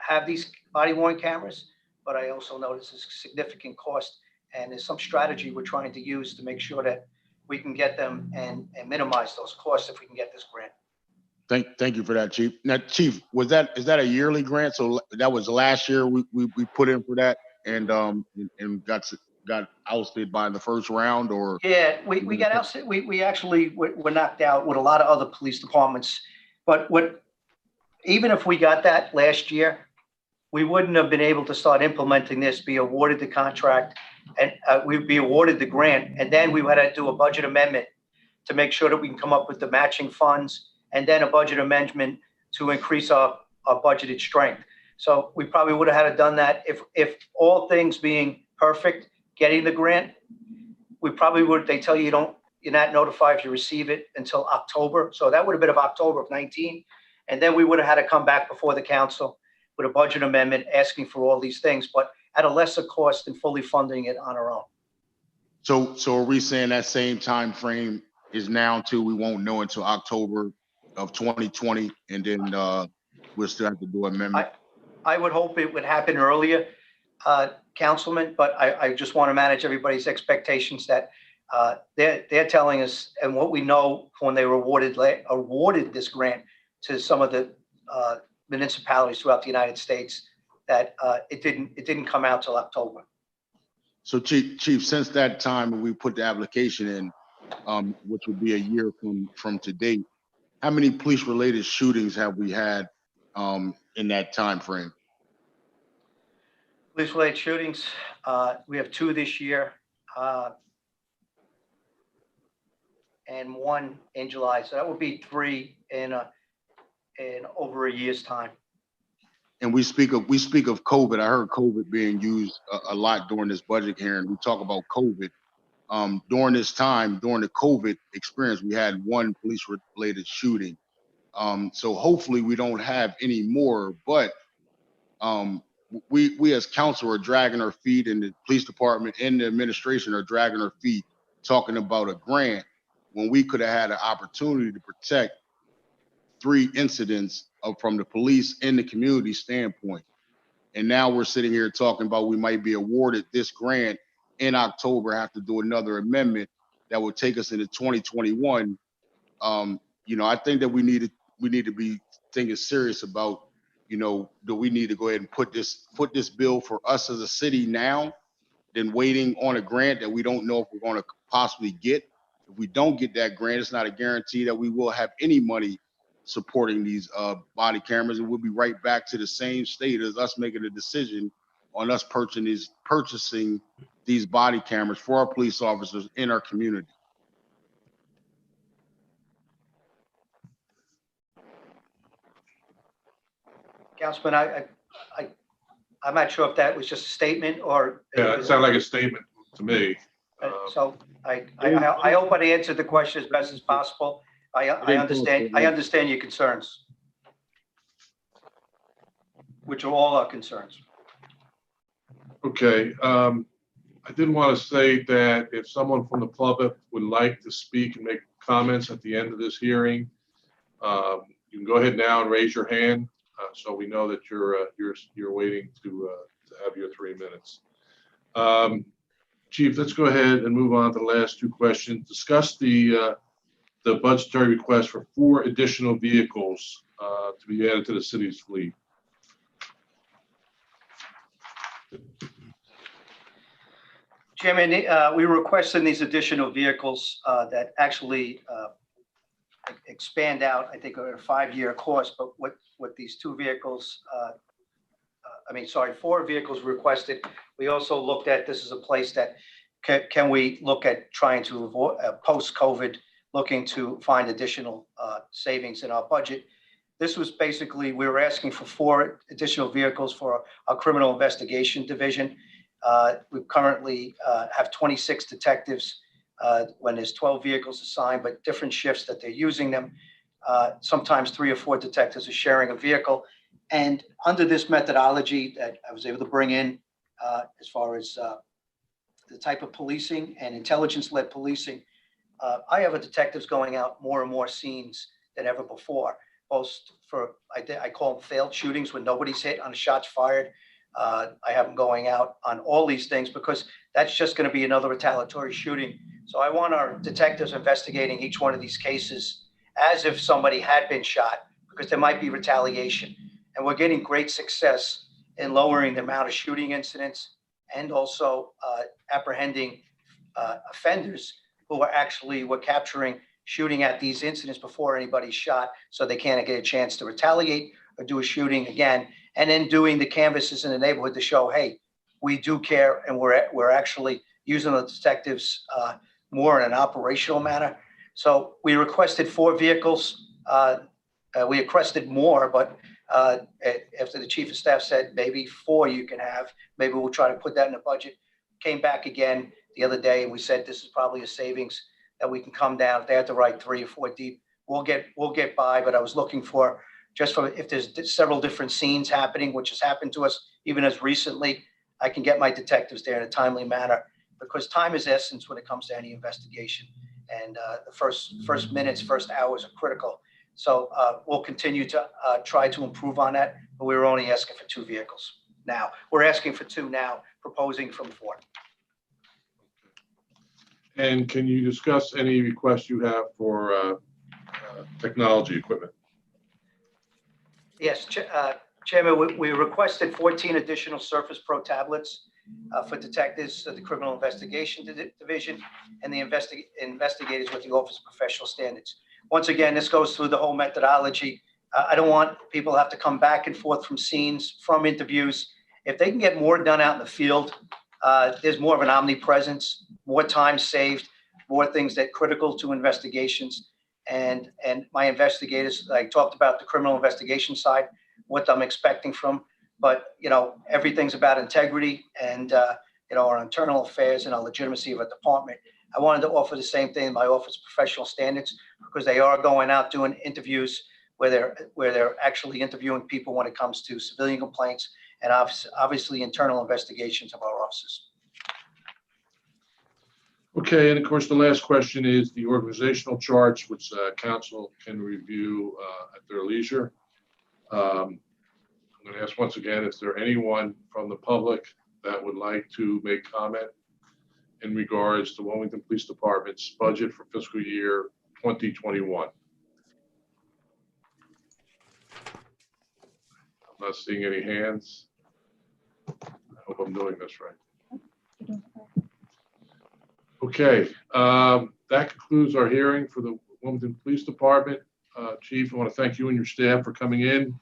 have these body-worn cameras, but I also notice a significant cost, and there's some strategy we're trying to use to make sure that we can get them and minimize those costs if we can get this grant. Thank you for that, Chief. Now, Chief, is that a yearly grant? So that was last year we put in for that and got ousted by the first round, or? Yeah, we got ousted. We actually were knocked out with a lot of other police departments. But even if we got that last year, we wouldn't have been able to start implementing this, be awarded the contract, and we'd be awarded the grant. And then we had to do a budget amendment to make sure that we can come up with the matching funds, and then a budget amendment to increase our budgeted strength. So we probably would have had to done that if all things being perfect, getting the grant, we probably would. They tell you you're not notified if you receive it until October. So that would have been of October of 19. And then we would have had to come back before the council with a budget amendment asking for all these things, but at a lesser cost than fully funding it on our own. So are we saying that same time frame is now too? We won't know until October of 2020, and then we'll still have to do an amendment. I would hope it would happen earlier, Councilman, but I just want to manage everybody's expectations that they're telling us, and what we know when they were awarded this grant to some of the municipalities throughout the United States, that it didn't come out till October. So Chief, since that time when we put the application in, which would be a year from today, how many police-related shootings have we had in that time frame? Police-related shootings, we have 2 this year, and 1 in July. So that would be 3 in over a year's time. And we speak of COVID. I heard COVID being used a lot during this budget hearing. We talk about COVID. During this time, during the COVID experience, we had 1 police-related shooting. So hopefully we don't have any more, but we as council are dragging our feet, and the police department and the administration are dragging our feet talking about a grant when we could have had an opportunity to protect 3 incidents from the police and the community standpoint. And now we're sitting here talking about we might be awarded this grant in October, have to do another amendment that will take us into 2021. I think that we need to be thinking serious about, do we need to go ahead and put this bill for us as a city now, than waiting on a grant that we don't know if we're going to possibly get. If we don't get that grant, it's not a guarantee that we will have any money supporting these body cameras, and we'll be right back to the same state as us making a decision on us purchasing these body cameras for our police officers in our community. Councilman, I'm not sure if that was just a statement or. Yeah, it sounded like a statement to me. So I hope I answered the question as best as possible. I understand your concerns, which are all our concerns. Okay, I did want to say that if someone from the public would like to speak and make comments at the end of this hearing, you can go ahead now and raise your hand, so we know that you're waiting to have your 3 minutes. Chief, let's go ahead and move on to the last two questions. Discuss the budgetary request for 4 additional vehicles to be added to the city's fleet. Chairman, we were requesting these additional vehicles that actually expand out, I think, over a 5-year course, but what these 2 vehicles, 4 vehicles requested. We also looked at, this is a place that can we look at trying to avoid post-COVID, looking to find additional savings in our budget. This was basically, we were asking for 4 additional vehicles for our criminal investigation division. We currently have 26 detectives when there's 12 vehicles assigned, but different shifts that they're using them. Sometimes 3 or 4 detectives are sharing a vehicle. And under this methodology that I was able to bring in as far as the type of policing and intelligence-led policing, I have detectives going out more and more scenes than ever before. Both for, I call them failed shootings when nobody's hit on shots fired. I have them going out on all these things because that's just going to be another retaliatory shooting. So I want our detectives investigating each one of these cases as if somebody had been shot, because there might be retaliation. And we're getting great success in lowering the amount of shooting incidents and also apprehending offenders who are actually, we're capturing shooting at these incidents before anybody's shot, so they can't get a chance to retaliate or do a shooting again. And then doing the canvases in the neighborhood to show, hey, we do care, and we're actually using the detectives more in an operational manner. So we requested 4 vehicles. We requested more, but after the chief of staff said maybe 4 you can have, maybe we'll try to put that in the budget. Came back again the other day and we said this is probably a savings that we can come down. If they have to write 3 or 4 deep, we'll get by. But I was looking for, just for, if there's several different scenes happening, which has happened to us even as recently, I can get my detectives there in a timely manner, because time is essence when it comes to any investigation. And the first minutes, first hours are critical. So we'll continue to try to improve on that, but we were only asking for 2 vehicles. Now, we're asking for 2 now, proposing from 4. And can you discuss any requests you have for technology equipment? Yes, Chairman, we requested 14 additional Surface Pro tablets for detectives, the Criminal Investigation Division, and the investigators with the Office of Professional Standards. Once again, this goes through the whole methodology. I don't want people to have to come back and forth from scenes, from interviews. If they can get more done out in the field, there's more of an omnipresence, more time saved, more things that are critical to investigations. And my investigators, I talked about the criminal investigation side, what I'm expecting from, but everything's about integrity and our internal affairs and our legitimacy of a department. I wanted to offer the same thing in my Office of Professional Standards, because they are going out doing interviews where they're actually interviewing people when it comes to civilian complaints and obviously internal investigations of our offices. Okay, and of course, the last question is the organizational charts, which council can review at their leisure. I'm going to ask once again, is there anyone from the public that would like to make comment in regards to Wilmington Police Department's budget for fiscal year 2021? I'm not seeing any hands. I hope I'm doing this right. Okay, that concludes our hearing for the Wilmington Police Department. Chief, I want to thank you and your staff for coming in,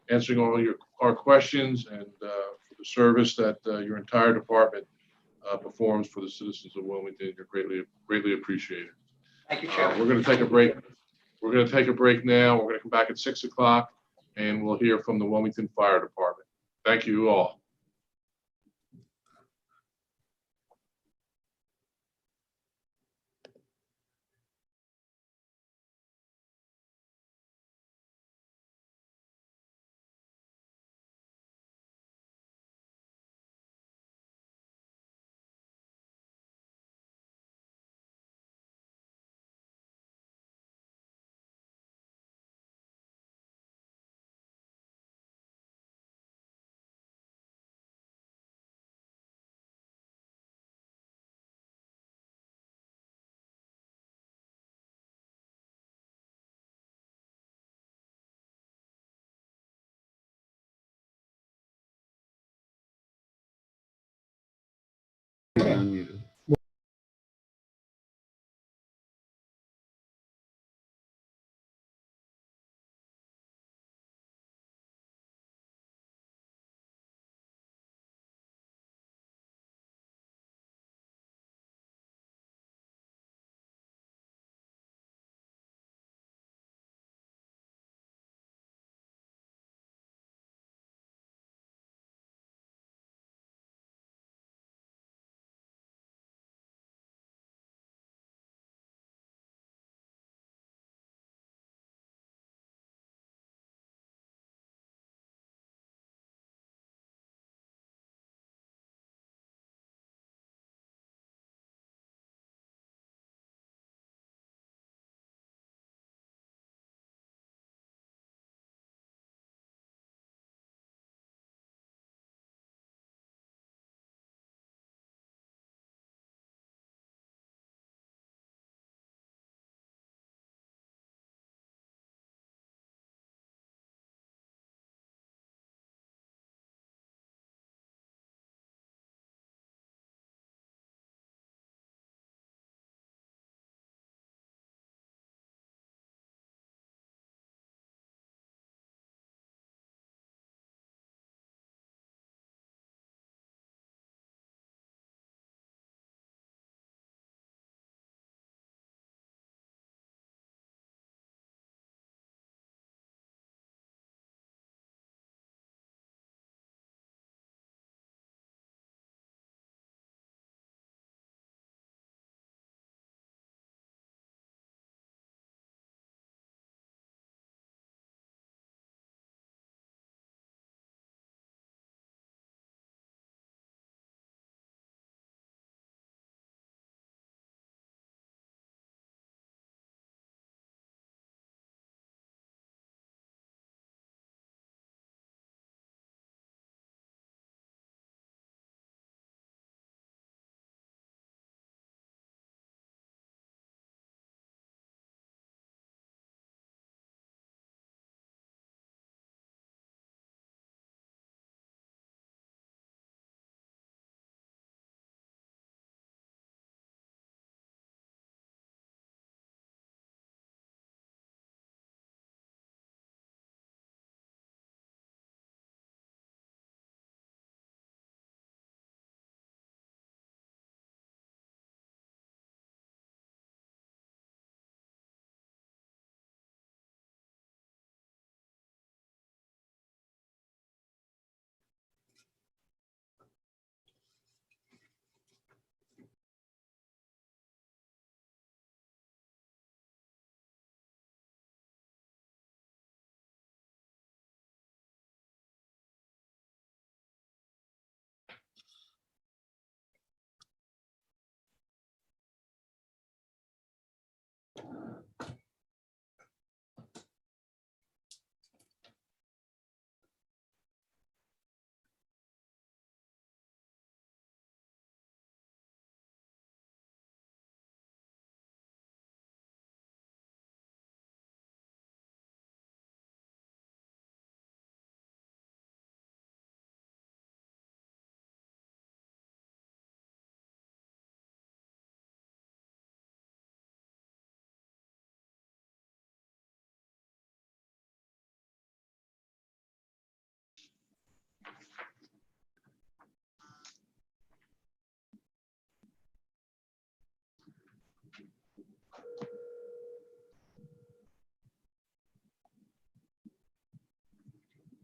answering all our questions, and for the service that your entire department performs for the citizens of Wilmington. You're greatly appreciated. Thank you, Chairman. We're going to take a break. We're going to take a break now. We're going to come back at 6 o'clock, and we'll hear from the Wilmington Fire Department. Thank you all.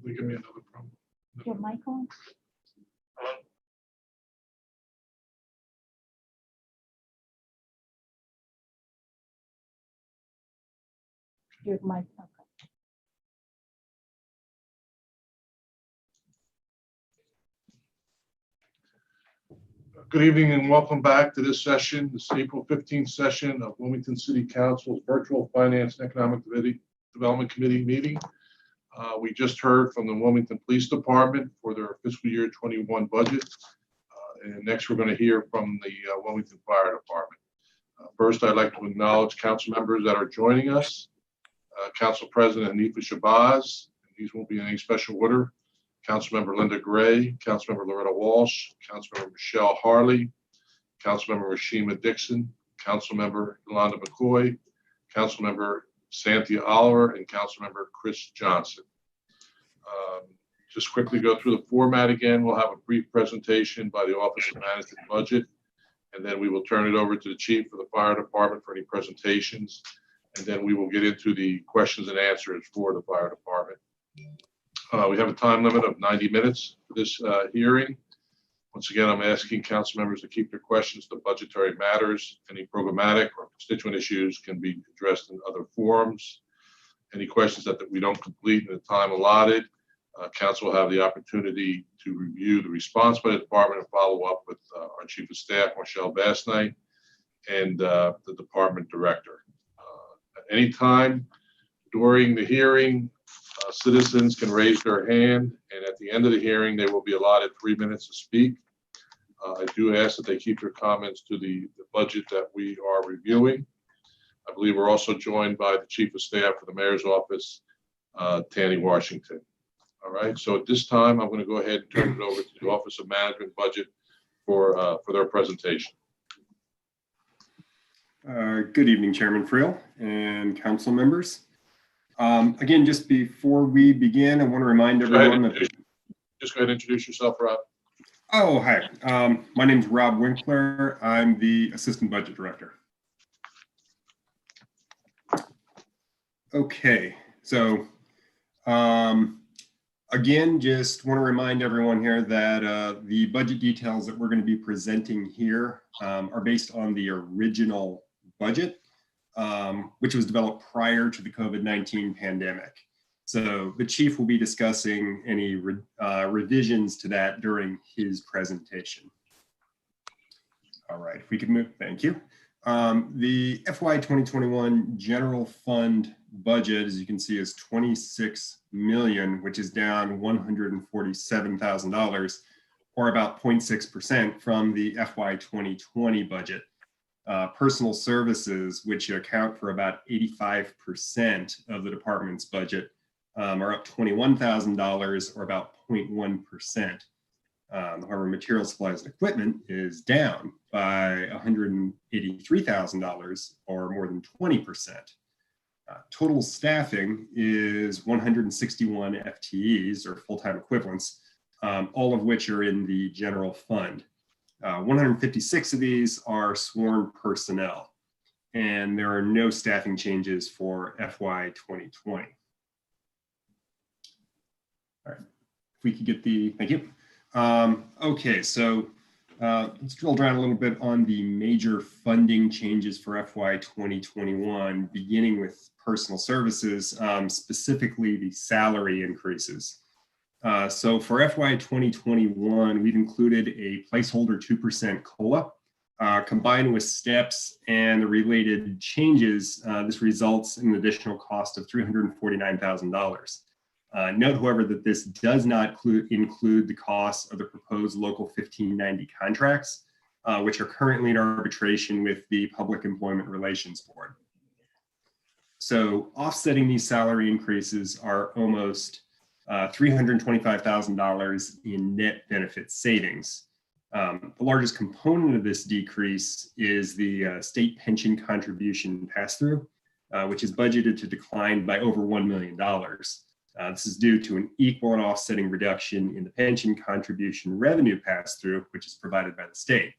Give me another problem. Your mic on? Your mic, okay. Good evening and welcome back to this session, this April 15th session of Wilmington City Council's Virtual Finance and Economic Development Committee meeting. We just heard from the Wilmington Police Department for their fiscal year 21 budget. And next we're going to hear from the Wilmington Fire Department. First, I'd like to acknowledge council members that are joining us. Council President Hanifa Shabazz, and these won't be in any special order. Councilmember Linda Gray, Councilmember Loretta Walsh, Councilmember Michelle Harley, Councilmember Rashima Dixon, Councilmember Yolanda McCoy, Councilmember Zanthia Oliver, and Councilmember Chris Johnson. Just quickly go through the format again. We'll have a brief presentation by the Office of Management Budget, and then we will turn it over to the Chief of the Fire Department for any presentations, and then we will get into the questions and answers for the Fire Department. We have a time limit of 90 minutes for this hearing. Once again, I'm asking council members to keep their questions to budgetary matters. Any programmatic or constituent issues can be addressed in other forums. Any questions that we don't complete in the time allotted, council will have the opportunity to review the response by the department and follow up with our Chief of Staff, Marshall Bassnight, and the department director. At any time during the hearing, citizens can raise their hand, and at the end of the hearing, they will be allotted 3 minutes to speak. I do ask that they keep their comments to the budget that we are reviewing. I believe we're also joined by the Chief of Staff for the Mayor's Office, Tanny Washington. All right, so at this time, I'm going to go ahead and turn it over to the Office of Management Budget for their presentation. Good evening, Chairman Freel and council members. Again, just before we begin, I want to remind everyone that. Just go ahead and introduce yourself, Rob. Oh, hi. My name is Rob Winkler. I'm the Assistant Budget Director. Okay, so again, just want to remind everyone here that the budget details that we're going to be presenting here are based on the original budget, which was developed prior to the COVID-19 pandemic. So the chief will be discussing any revisions to that during his presentation. All right, if we could move, thank you. The FY2021 general fund budget, as you can see, is 26 million, which is down $147,000, or about 0.6% from the FY2020 budget. Personal services, which account for about 85% of the department's budget, are up $21,000, or about 0.1%. However, material, supplies, and equipment is down by $183,000, or more than 20%. Total staffing is 161 FTEs, or full-time equivalents, all of which are in the general fund. 156 of these are sworn personnel, and there are no staffing changes for FY 2020. All right, if we could get the, thank you. Okay, so let's drill down a little bit on the major funding changes for FY 2021, beginning with personal services, specifically the salary increases. So for FY 2021, we've included a placeholder 2% COLA. Combined with steps and the related changes, this results in an additional cost of $349,000. Note, however, that this does not include the costs of the proposed Local 1590 contracts, which are currently in arbitration with the Public Employment Relations Board. So offsetting these salary increases are almost $325,000 in net benefit savings. The largest component of this decrease is the state pension contribution pass-through, which is budgeted to decline by over $1 million. This is due to an equal and offsetting reduction in the pension contribution revenue pass-through, which is provided by the state.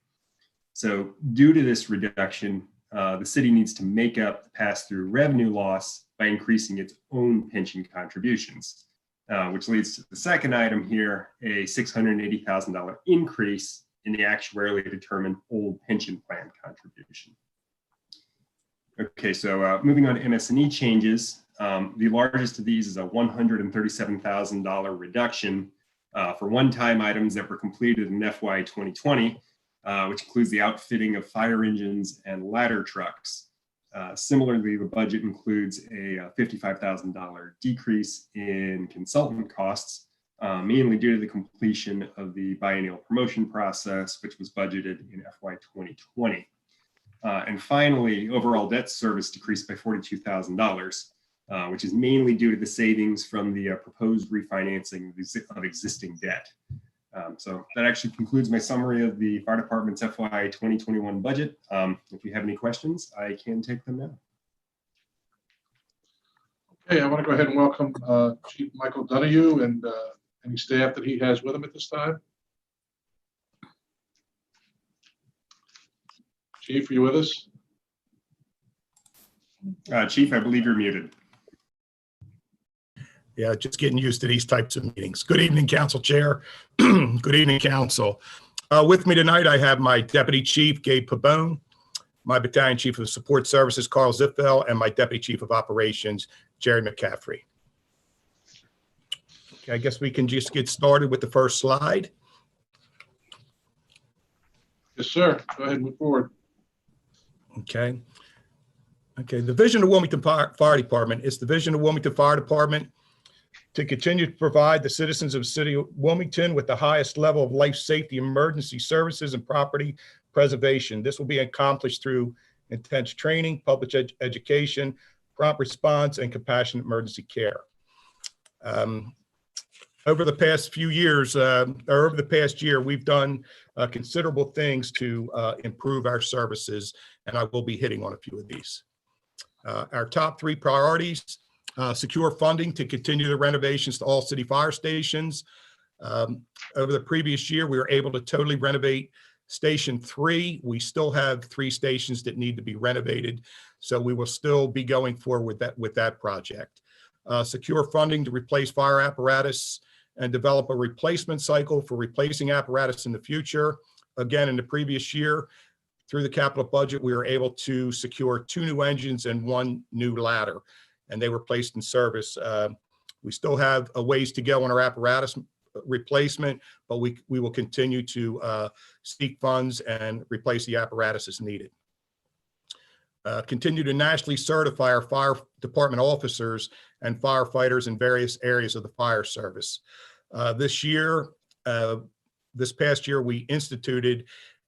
So due to this reduction, the city needs to make up the pass-through revenue loss by increasing its own pension contributions. which leads to the second item here, a $680,000 increase in the actuarially determined old pension plan contribution. Okay, so moving on to MS&E changes, the largest of these is a $137,000 reduction for one-time items that were completed in FY 2020, which includes the outfitting of fire engines and ladder trucks. Similarly, the budget includes a $55,000 decrease in consultant costs, mainly due to the completion of the biennial promotion process, which was budgeted in FY 2020. And finally, overall debt service decreased by $42,000, which is mainly due to the savings from the proposed refinancing of existing debt. So that actually concludes my summary of the fire department's FY 2021 budget. If you have any questions, I can take them now. Okay, I want to go ahead and welcome Chief Michael Donahue and any staff that he has with him at this time. Chief, are you with us? Chief, I believe you're muted. Yeah, just getting used to these types of meetings. Good evening, Council Chair. Good evening, Council. With me tonight, I have my Deputy Chief, Gabe Pabone, my Battalion Chief of Support Services, Carl Ziffel, and my Deputy Chief of Operations, Jerry McCaffrey. Okay, I guess we can just get started with the first slide. Yes, sir. Go ahead and move forward. Okay. Okay, the vision of Wilmington Fire Department is the vision of Wilmington Fire Department to continue to provide the citizens of the city of Wilmington with the highest level of life safety, emergency services, and property preservation. This will be accomplished through intense training, public education, prompt response, and compassionate emergency care. Over the past few years, or over the past year, we've done considerable things to improve our services, and I will be hitting on a few of these. Our top three priorities: secure funding to continue the renovations to all city fire stations. Over the previous year, we were able to totally renovate Station 3. We still have 3 stations that need to be renovated, so we will still be going forward with that project. Secure funding to replace fire apparatus and develop a replacement cycle for replacing apparatus in the future. Again, in the previous year, through the capital budget, we were able to secure 2 new engines and 1 new ladder, and they were placed in service. We still have a ways to go on our apparatus replacement, but we will continue to seek funds and replace the apparatus as needed. Continue to nationally certify our fire department officers and firefighters in various areas of the fire service. This past year, we instituted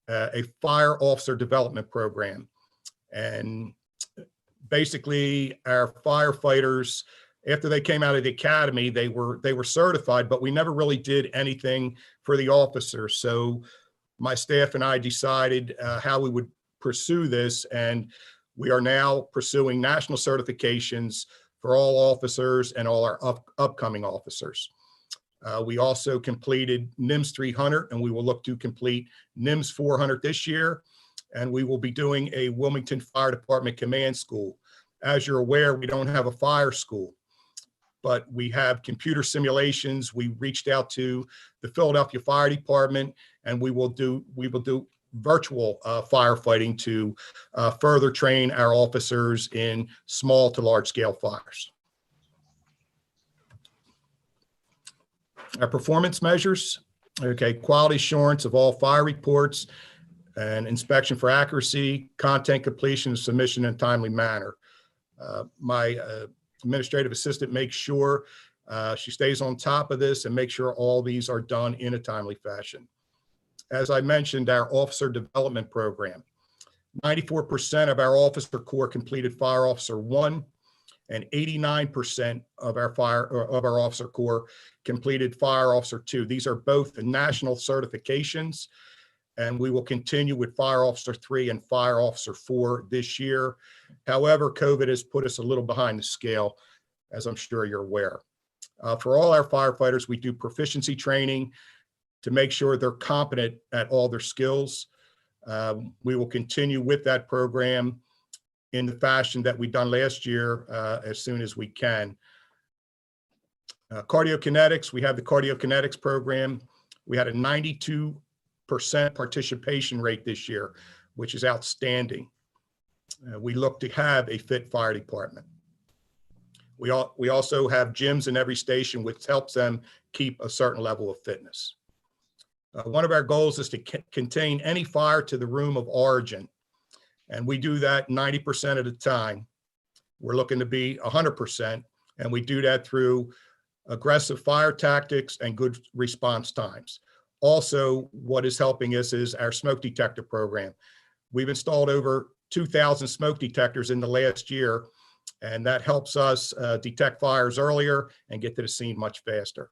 a fire officer development program, and basically our firefighters, after they came out of the academy, they were certified, but we never really did anything for the officers. So my staff and I decided how we would pursue this, and we are now pursuing national certifications for all officers and all our upcoming officers. We also completed NIMS 300, and we will look to complete NIMS 400 this year. And we will be doing a Wilmington Fire Department Command School. As you're aware, we don't have a fire school, but we have computer simulations. We reached out to the Philadelphia Fire Department, and we will do virtual firefighting to further train our officers in small to large scale fires. Our performance measures, okay, quality assurance of all fire reports and inspection for accuracy, content completion, submission in a timely manner. My administrative assistant makes sure she stays on top of this and makes sure all these are done in a timely fashion. As I mentioned, our officer development program, 94% of our officer corps completed Fire Officer 1, and 89% of our officer corps completed Fire Officer 2. These are both the national certifications, and we will continue with Fire Officer 3 and Fire Officer 4 this year. However, COVID has put us a little behind the scale, as I'm sure you're aware. For all our firefighters, we do proficiency training to make sure they're competent at all their skills. We will continue with that program in the fashion that we done last year as soon as we can. Cardiokinetics, we have the cardiokinetics program. We had a 92% participation rate this year, which is outstanding. We look to have a fit fire department. We also have gyms in every station, which helps them keep a certain level of fitness. One of our goals is to contain any fire to the room of origin. And we do that 90% of the time. We're looking to be 100%. And we do that through aggressive fire tactics and good response times. Also, what is helping us is our smoke detector program. We've installed over 2,000 smoke detectors in the last year, and that helps us detect fires earlier and get to the scene much faster.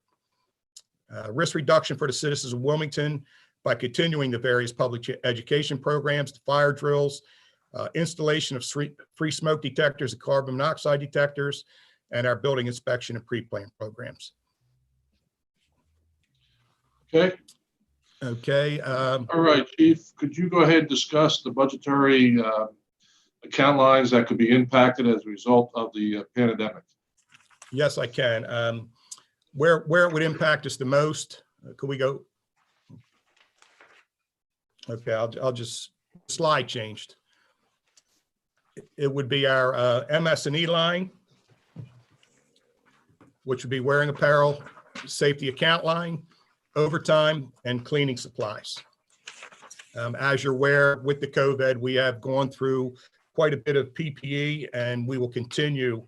Risk reduction for the citizens of Wilmington by continuing the various public education programs, the fire drills, installation of free smoke detectors and carbon monoxide detectors, and our building inspection and pre-plan programs. Okay. Okay. All right, Chief, could you go ahead and discuss the budgetary account lines that could be impacted as a result of the pandemic? Yes, I can. Where it would impact us the most, could we go? Okay, I'll just, slide changed. It would be our MS&E line, which would be wearing apparel, safety account line, overtime, and cleaning supplies. As you're aware, with the COVID, we have gone through quite a bit of PPE, and we will continue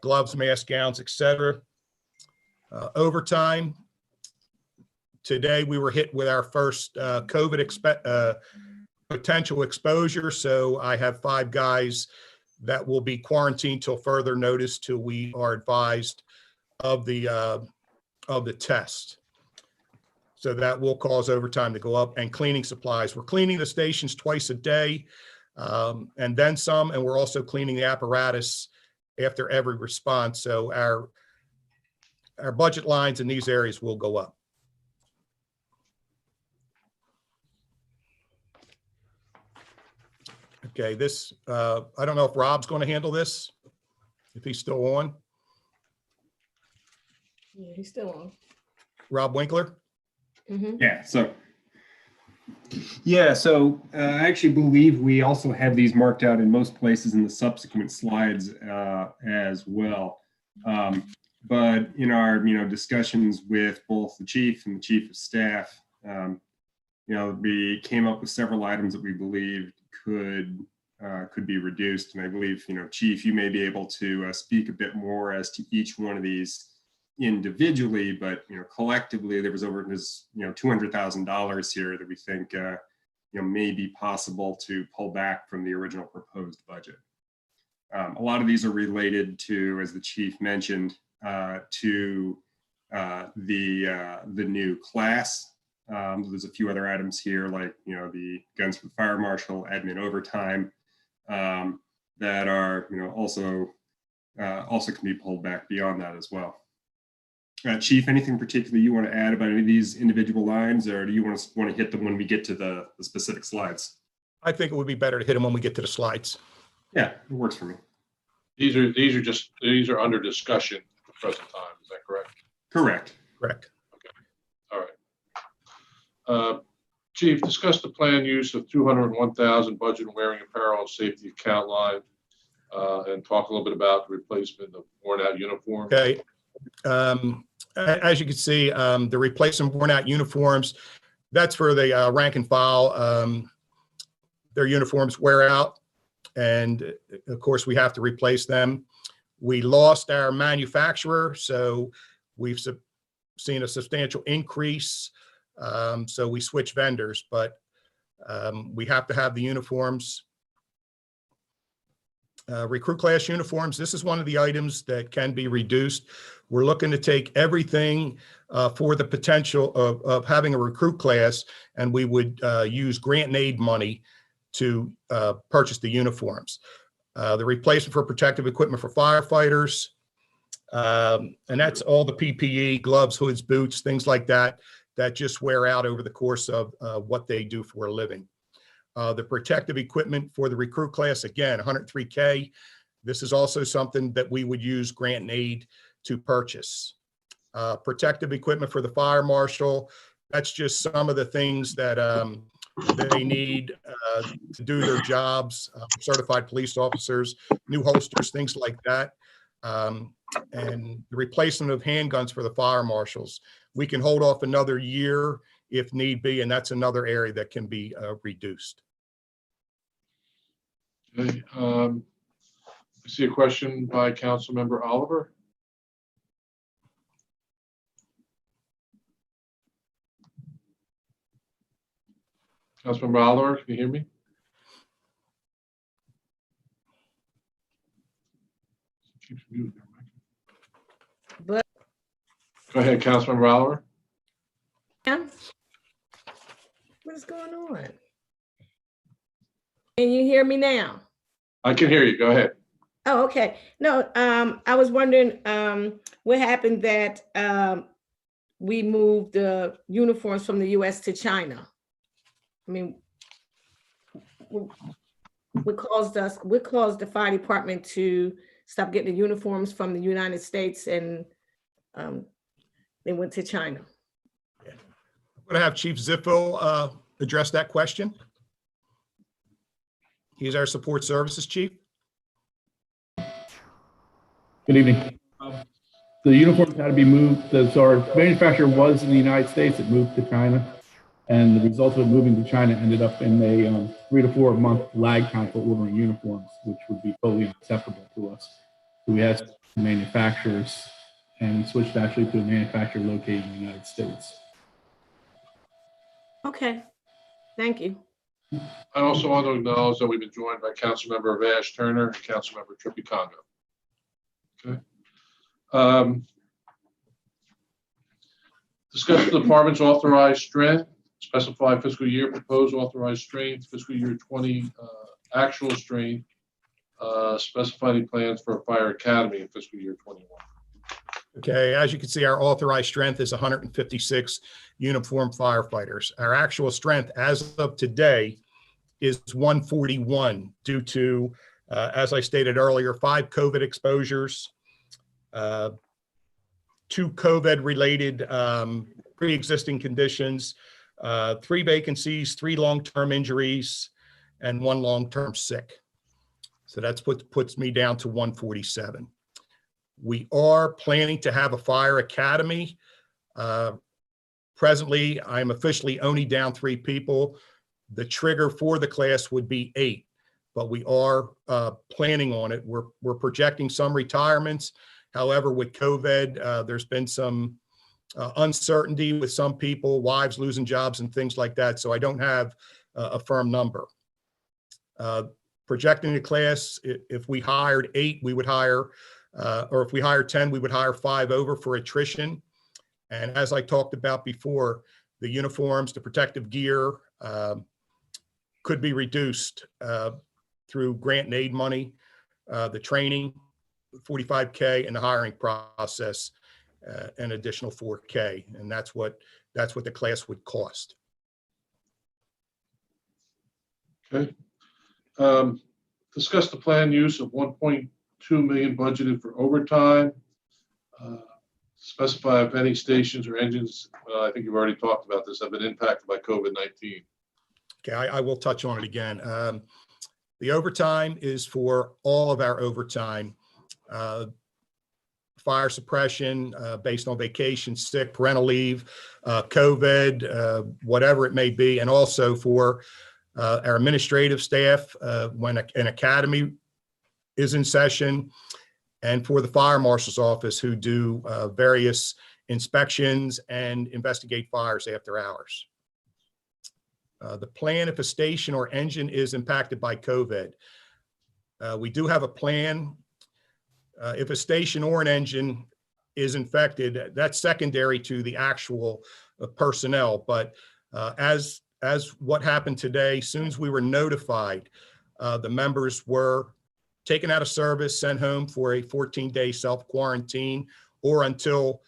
gloves, masks, gowns, etc. Overtime, today we were hit with our first COVID potential exposure, so I have 5 guys that will be quarantined till further notice, till we are advised of the test. So that will cause overtime to go up. And cleaning supplies, we're cleaning the stations twice a day, and then some, and we're also cleaning the apparatus after every response. So our budget lines in these areas will go up. Okay, this, I don't know if Rob's going to handle this, if he's still on. Yeah, he's still on. Rob Winkler? Yeah, so I actually believe we also have these marked out in most places in the subsequent slides as well. But in our discussions with both the chief and the chief of staff, we came up with several items that we believed could be reduced. And I believe, Chief, you may be able to speak a bit more as to each one of these individually, but collectively there was over $200,000 here that we think may be possible to pull back from the original proposed budget. A lot of these are related to, as the chief mentioned, to the new class. There's a few other items here, like the guns for the fire marshal, admin overtime, that are also can be pulled back beyond that as well. Chief, anything particularly you want to add about any of these individual lines, or do you want to hit them when we get to the specific slides? I think it would be better to hit them when we get to the slides. Yeah, it works for me. These are under discussion at the present time. Is that correct? Correct. Correct. Okay. All right. Chief, discuss the planned use of $201,000 budget wearing apparel and safety account line, and talk a little bit about the replacement of worn out uniforms. Okay. As you can see, the replacement worn out uniforms, that's for the rank and file. Their uniforms wear out, and of course we have to replace them. We lost our manufacturer, so we've seen a substantial increase. So we switch vendors, but we have to have the uniforms. Recruit class uniforms, this is one of the items that can be reduced. We're looking to take everything for the potential of having a recruit class, and we would use grant and aid money to purchase the uniforms. The replacement for protective equipment for firefighters, and that's all the PPE, gloves, hoods, boots, things like that, that just wear out over the course of what they do for a living. The protective equipment for the recruit class, again, $103K. This is also something that we would use grant and aid to purchase. Protective equipment for the fire marshal. That's just some of the things that they need to do their jobs. Certified police officers, new holsters, things like that. And the replacement of handguns for the fire marshals. We can hold off another year if need be, and that's another area that can be reduced. Okay, I see a question by Councilmember Oliver. Councilmember Oliver, can you hear me? Keeps muting their mic. But Go ahead, Councilmember Oliver. what is going on? Can you hear me now? I can hear you. Go ahead. Oh, okay. No, I was wondering what happened that we moved the uniforms from the US to China. I mean, what caused the fire department to stop getting the uniforms from the United States, and they went to China? I'm going to have Chief Zippo address that question. He's our support services chief. Good evening. The uniforms had to be moved. Our manufacturer was in the United States. It moved to China. And the result of it moving to China ended up in a 3 to 4 month lag time for ordering uniforms, which would be totally unacceptable to us. So we asked manufacturers and switched actually to a manufacturer located in the United States. Okay, thank you. I also want to acknowledge that we've been joined by Councilmember Vash Turner and Councilmember Trippy Congo. Okay. Discuss the department's authorized strength, specify fiscal year proposed authorized strength, fiscal year 20 actual strength, specify any plans for a fire academy in fiscal year 21. Okay, as you can see, our authorized strength is 156 uniformed firefighters. Our actual strength as of today is 141 due to, as I stated earlier, 5 COVID exposures, 2 COVID-related pre-existing conditions, 3 vacancies, 3 long-term injuries, and 1 long-term sick. So that's what puts me down to 147. We are planning to have a fire academy. Presently, I'm officially only down 3 people. The trigger for the class would be 8, but we are planning on it. We're projecting some retirements. However, with COVID, there's been some uncertainty with some people, wives losing jobs and things like that. So I don't have a firm number. Projecting the class, if we hired 8, we would hire, or if we hired 10, we would hire 5 over for attrition. And as I talked about before, the uniforms, the protective gear could be reduced through grant and aid money, the training, 45K, and the hiring process, an additional 4K. And that's what the class would cost. Okay. Discuss the planned use of 1.2 million budgeted for overtime. Specify if any stations or engines, I think you've already talked about this, have been impacted by COVID-19. Okay, I will touch on it again. The overtime is for all of our overtime. Fire suppression, based on vacation, sick, parental leave, COVID, whatever it may be, and also for our administrative staff when an academy is in session, and for the fire marshal's office who do various inspections and investigate fires after hours. The plan if a station or engine is impacted by COVID. We do have a plan. If a station or an engine is infected, that's secondary to the actual personnel. But as what happened today, as soon as we were notified, the members were taken out of service, sent home for a 14-day self-quarantine, or until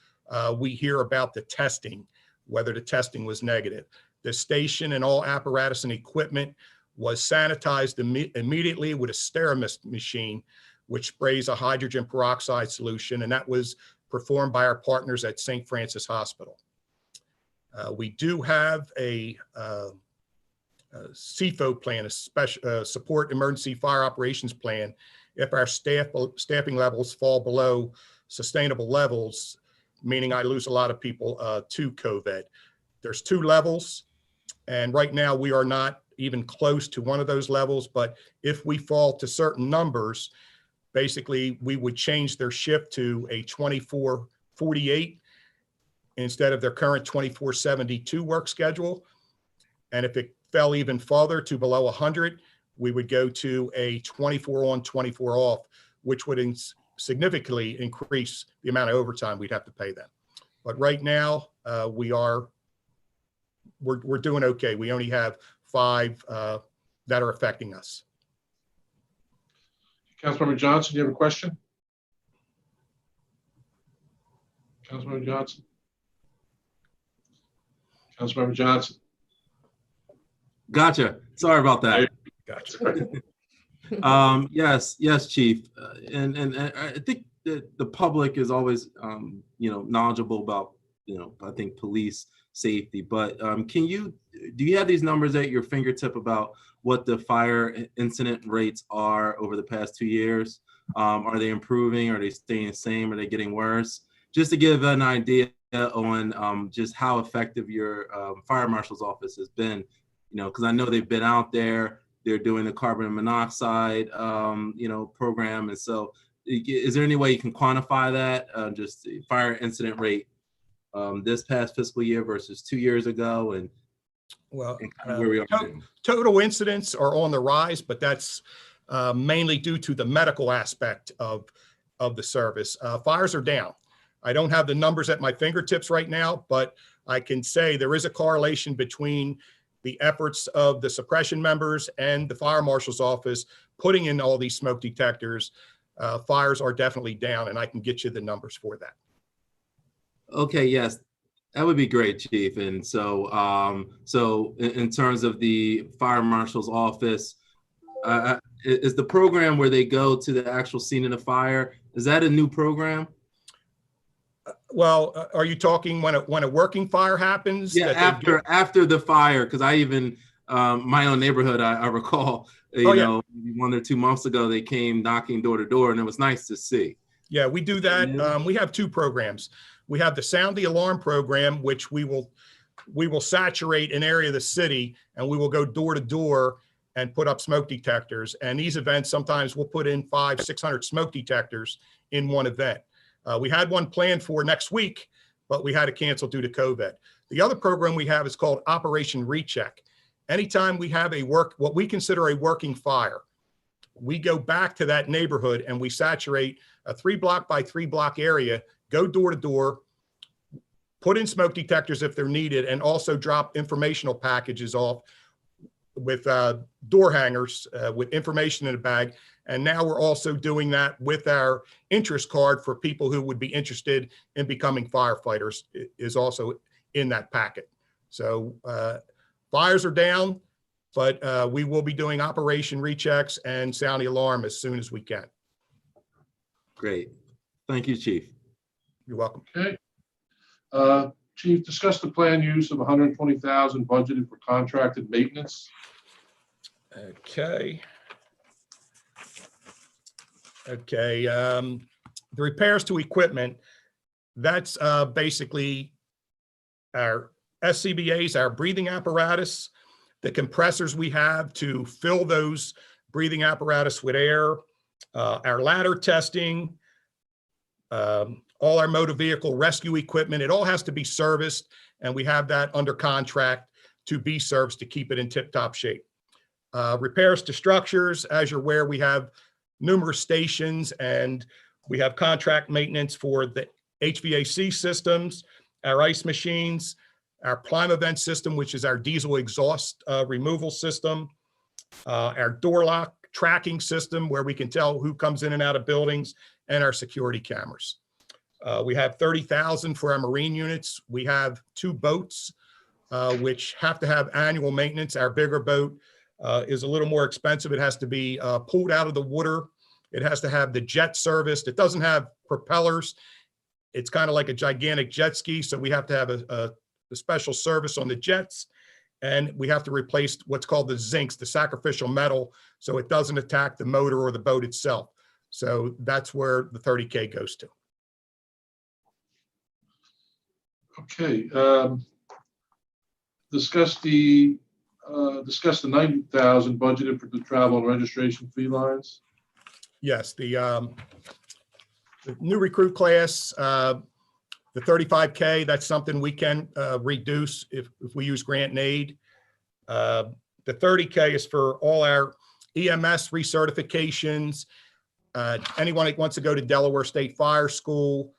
we hear about the testing, whether the testing was negative. The station and all apparatus and equipment was sanitized immediately with a Steramist machine, which sprays a hydrogen peroxide solution, and that was performed by our partners at St. Francis Hospital. We do have a CFO plan, a special support emergency fire operations plan. If our staffing levels fall below sustainable levels, meaning I lose a lot of people to COVID. There's 2 levels, and right now we are not even close to one of those levels, but if we fall to certain numbers, basically we would change their shift to a 24/48 instead of their current 24/72 work schedule. And if it fell even farther to below 100, we would go to a 24 on, 24 off, which would significantly increase the amount of overtime we'd have to pay them. But right now, we're doing okay. We only have 5 that are affecting us. Councilmember Johnson, do you have a question? Councilmember Johnson? Councilmember Johnson? Gotcha. Sorry about that. Gotcha. Yes, Chief. And I think that the public is always, knowledgeable about, I think police safety, but do you have these numbers at your fingertip about what the fire incident rates are over the past 2 years? Are they improving? Are they staying the same? Are they getting worse? Just to give an idea on just how effective your fire marshal's office has been, because I know they've been out there, they're doing the carbon monoxide, program. And so is there any way you can quantify that, just the fire incident rate this past fiscal year versus 2 years ago, and well, where we are now? Total incidents are on the rise, but that's mainly due to the medical aspect of the service. Fires are down. I don't have the numbers at my fingertips right now, but I can say there is a correlation between the efforts of the suppression members and the fire marshal's office putting in all these smoke detectors. Fires are definitely down, and I can get you the numbers for that. Okay, yes, that would be great, Chief. And so, in terms of the fire marshal's office, is the program where they go to the actual scene of the fire, is that a new program? Well, are you talking when a working fire happens? Yeah, after the fire, because I even my own neighborhood, I recall, you know, 1 or 2 months ago, they came knocking door to door, and it was nice to see. Yeah, we do that. We have 2 programs. We have the Sound the Alarm program, which we will saturate an area of the city, and we will go door to door and put up smoke detectors. And these events, sometimes we'll put in 500-600 smoke detectors in one event. We had one planned for next week, but we had to cancel due to COVID. The other program we have is called Operation Recheck. Anytime we have what we consider a working fire, we go back to that neighborhood and we saturate a 3-block by 3-block area, go door to door, put in smoke detectors if they're needed, and also drop informational packages off with door hangers with information in a bag. And now we're also doing that with our interest card for people who would be interested in becoming firefighters is also in that packet. So fires are down, but we will be doing Operation Rechecks and Sound the Alarm as soon as we can. Great. Thank you, Chief. You're welcome. Okay. Chief, discuss the planned use of $120,000 budgeted for contracted maintenance. Okay. The repairs to equipment, that's basically our SCBAs, our breathing apparatus, the compressors we have to fill those breathing apparatus with air, our ladder testing, all our motor vehicle rescue equipment. It all has to be serviced, and we have that under contract to be serviced to keep it in tip-top shape. Repairs to structures, as you're aware, we have numerous stations, and we have contract maintenance for the HVAC systems, our ice machines, our Plimavent system, which is our diesel exhaust removal system, our door lock tracking system, where we can tell who comes in and out of buildings, and our security cameras. We have $30,000 for our marine units. We have 2 boats, which have to have annual maintenance. Our bigger boat is a little more expensive. It has to be pulled out of the water. It has to have the jet serviced. It doesn't have propellers. It's kind of like a gigantic jet ski, so we have to have a special service on the jets, and we have to replace what's called the zincs, the sacrificial metal, so it doesn't attack the motor or the boat itself. So that's where the 30K goes to. Okay. Discuss the 90,000 budgeted for the travel and registration fee lines. Yes, the new recruit class, the 35K, that's something we can reduce if we use grant and aid. The 30K is for all our EMS recertifications, anyone that wants to go to Delaware State Fire School,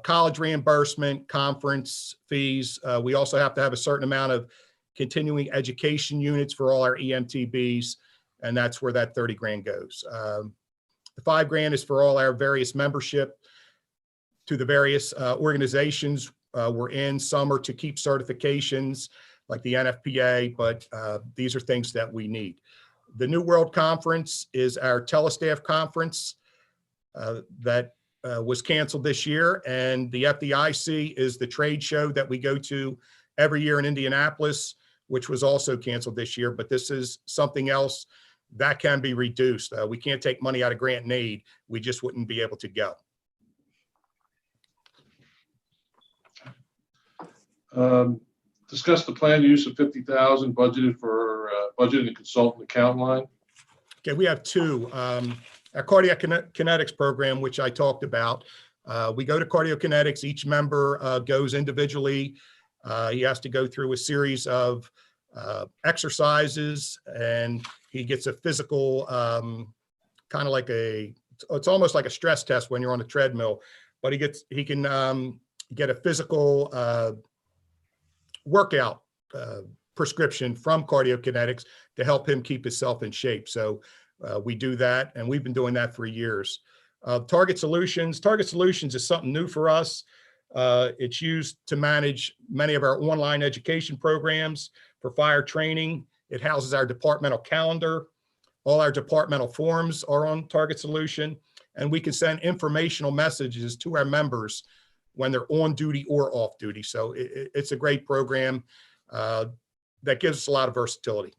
college reimbursement, conference fees. We also have to have a certain amount of continuing education units for all our EMTBs, and that's where that 30 grand goes. The 5 grand is for all our various membership to the various organizations we're in. Some are to keep certifications like the NFPA, but these are things that we need. The New World Conference is our telestaff conference that was canceled this year, and the FDIC is the trade show that we go to every year in Indianapolis, which was also canceled this year, but this is something else that can be reduced. We can't take money out of grant and aid. We just wouldn't be able to go. Discuss the planned use of 50,000 budgeted for budget and consultant account line. Okay, we have two. Our cardiac kinetics program, which I talked about, we go to cardiokinetics. Each member goes individually. He has to go through a series of exercises, and he gets a physical, kind of like it's almost like a stress test when you're on a treadmill, but he can get a physical workout prescription from cardiokinetics to help him keep himself in shape. So we do that, and we've been doing that for years. Target Solutions is something new for us. It's used to manage many of our online education programs for fire training. It houses our departmental calendar. All our departmental forms are on Target Solution, and we can send informational messages to our members when they're on duty or off duty. So it's a great program that gives us a lot of versatility.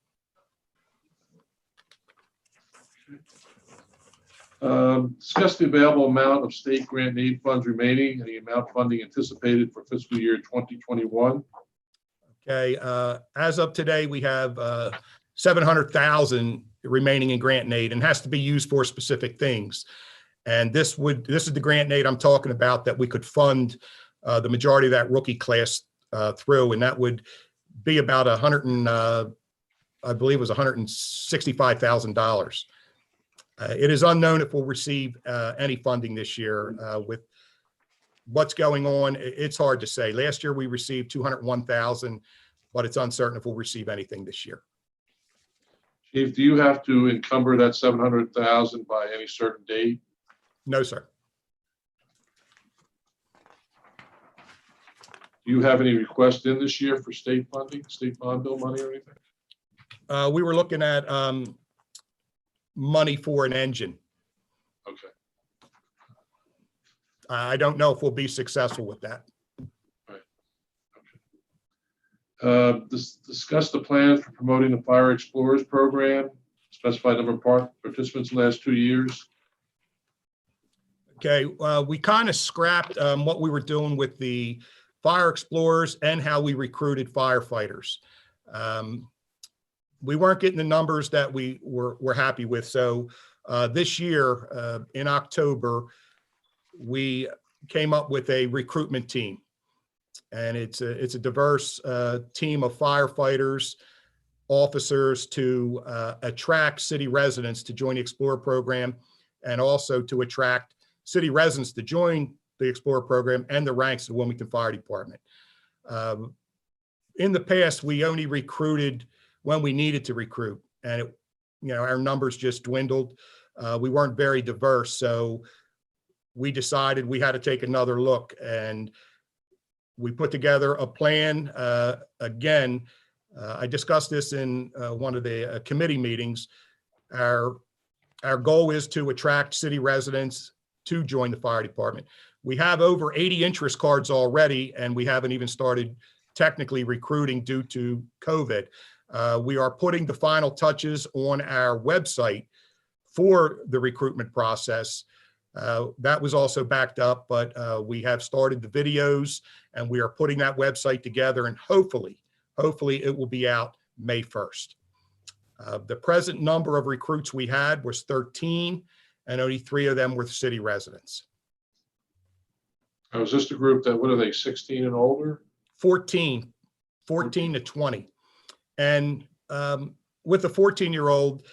Discuss the available amount of state grant and aid funds remaining and the amount funding anticipated for fiscal year 2021. Okay, as of today, we have 700,000 remaining in grant and aid, and has to be used for specific things. And this is the grant and aid I'm talking about that we could fund the majority of that rookie class through, and that would be about I believe it was $165,000. It is unknown if we'll receive any funding this year with what's going on. It's hard to say. Last year we received 201,000, but it's uncertain if we'll receive anything this year. Chief, do you have to encumber that 700,000 by any certain date? No, sir. Do you have any requests in this year for state funding, state bond bill money or anything? We were looking at money for an engine. Okay. I don't know if we'll be successful with that. Right. Okay. Discuss the plans for promoting the Fire Explorers program. Specify number of participants in the last 2 years. Okay, we kind of scrapped what we were doing with the Fire Explorers and how we recruited firefighters. We weren't getting the numbers that we were happy with. So this year in October, we came up with a recruitment team, and it's a diverse team of firefighters, officers to attract city residents to join the Explorer program, and also to attract city residents to join the Explorer program and the ranks of the Wilmington Fire Department. In the past, we only recruited when we needed to recruit, and our numbers just dwindled. We weren't very diverse, so we decided we had to take another look, and we put together a plan. Again, I discussed this in one of the committee meetings. Our goal is to attract city residents to join the fire department. We have over 80 interest cards already, and we haven't even started technically recruiting due to COVID. We are putting the final touches on our website for the recruitment process. That was also backed up, but we have started the videos, and we are putting that website together, and hopefully it will be out May 1st. The present number of recruits we had was 13, and only 3 of them were city residents. Now, is this the group that, what are they, 16 and older? 14 to 20. And with a 14-year-old,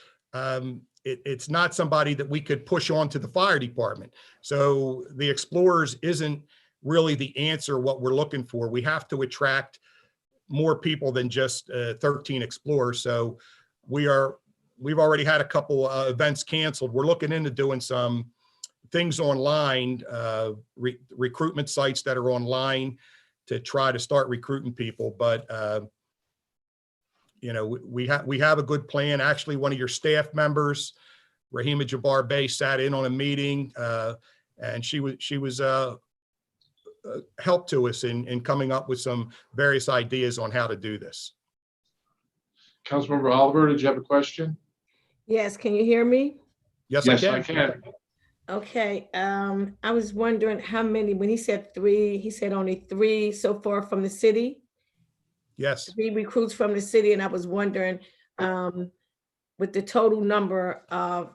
it's not somebody that we could push on to the fire department. So the Explorers isn't really the answer, what we're looking for. We have to attract more people than just 13 Explorers. So we've already had a couple events canceled. We're looking into doing some things online, recruitment sites that are online to try to start recruiting people. But you know, we have a good plan. Actually, one of your staff members, Rahima Jabbar Bey, sat in on a meeting, and she was help to us in coming up with some various ideas on how to do this. Councilmember Oliver, did you have a question? Yes, can you hear me? Yes, Yes, I I can. can. Okay, I was wondering how many, when he said 3, he said only 3 so far from the city? Yes. 3 recruits from the city, and I was wondering, with the total number of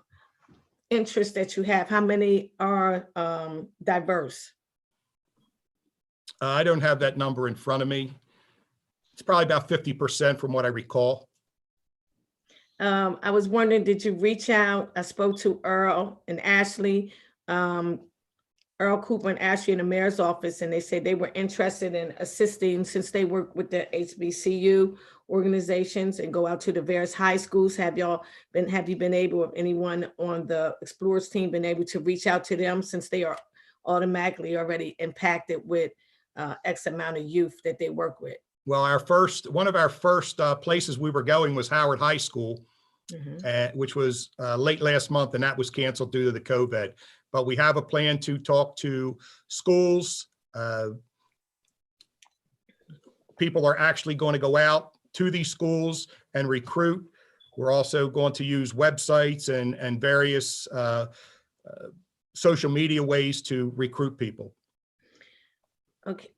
interests that you have, how many are diverse? I don't have that number in front of me. It's probably about 50% from what I recall. I was wondering, did you reach out? I spoke to Earl and Ashley, Earl Cooper and Ashley in the mayor's office, and they said they were interested in assisting since they work with the HBCU organizations and go out to the various high schools. Have you been able, or anyone on the Explorers team been able to reach out to them since they are automatically already impacted with X amount of youth that they work with? Well, one of our first places we were going was Howard High School, which was late last month, and that was canceled due to the COVID. But we have a plan to talk to schools. People are actually going to go out to these schools and recruit. We're also going to use websites and various social media ways to recruit people. Okay,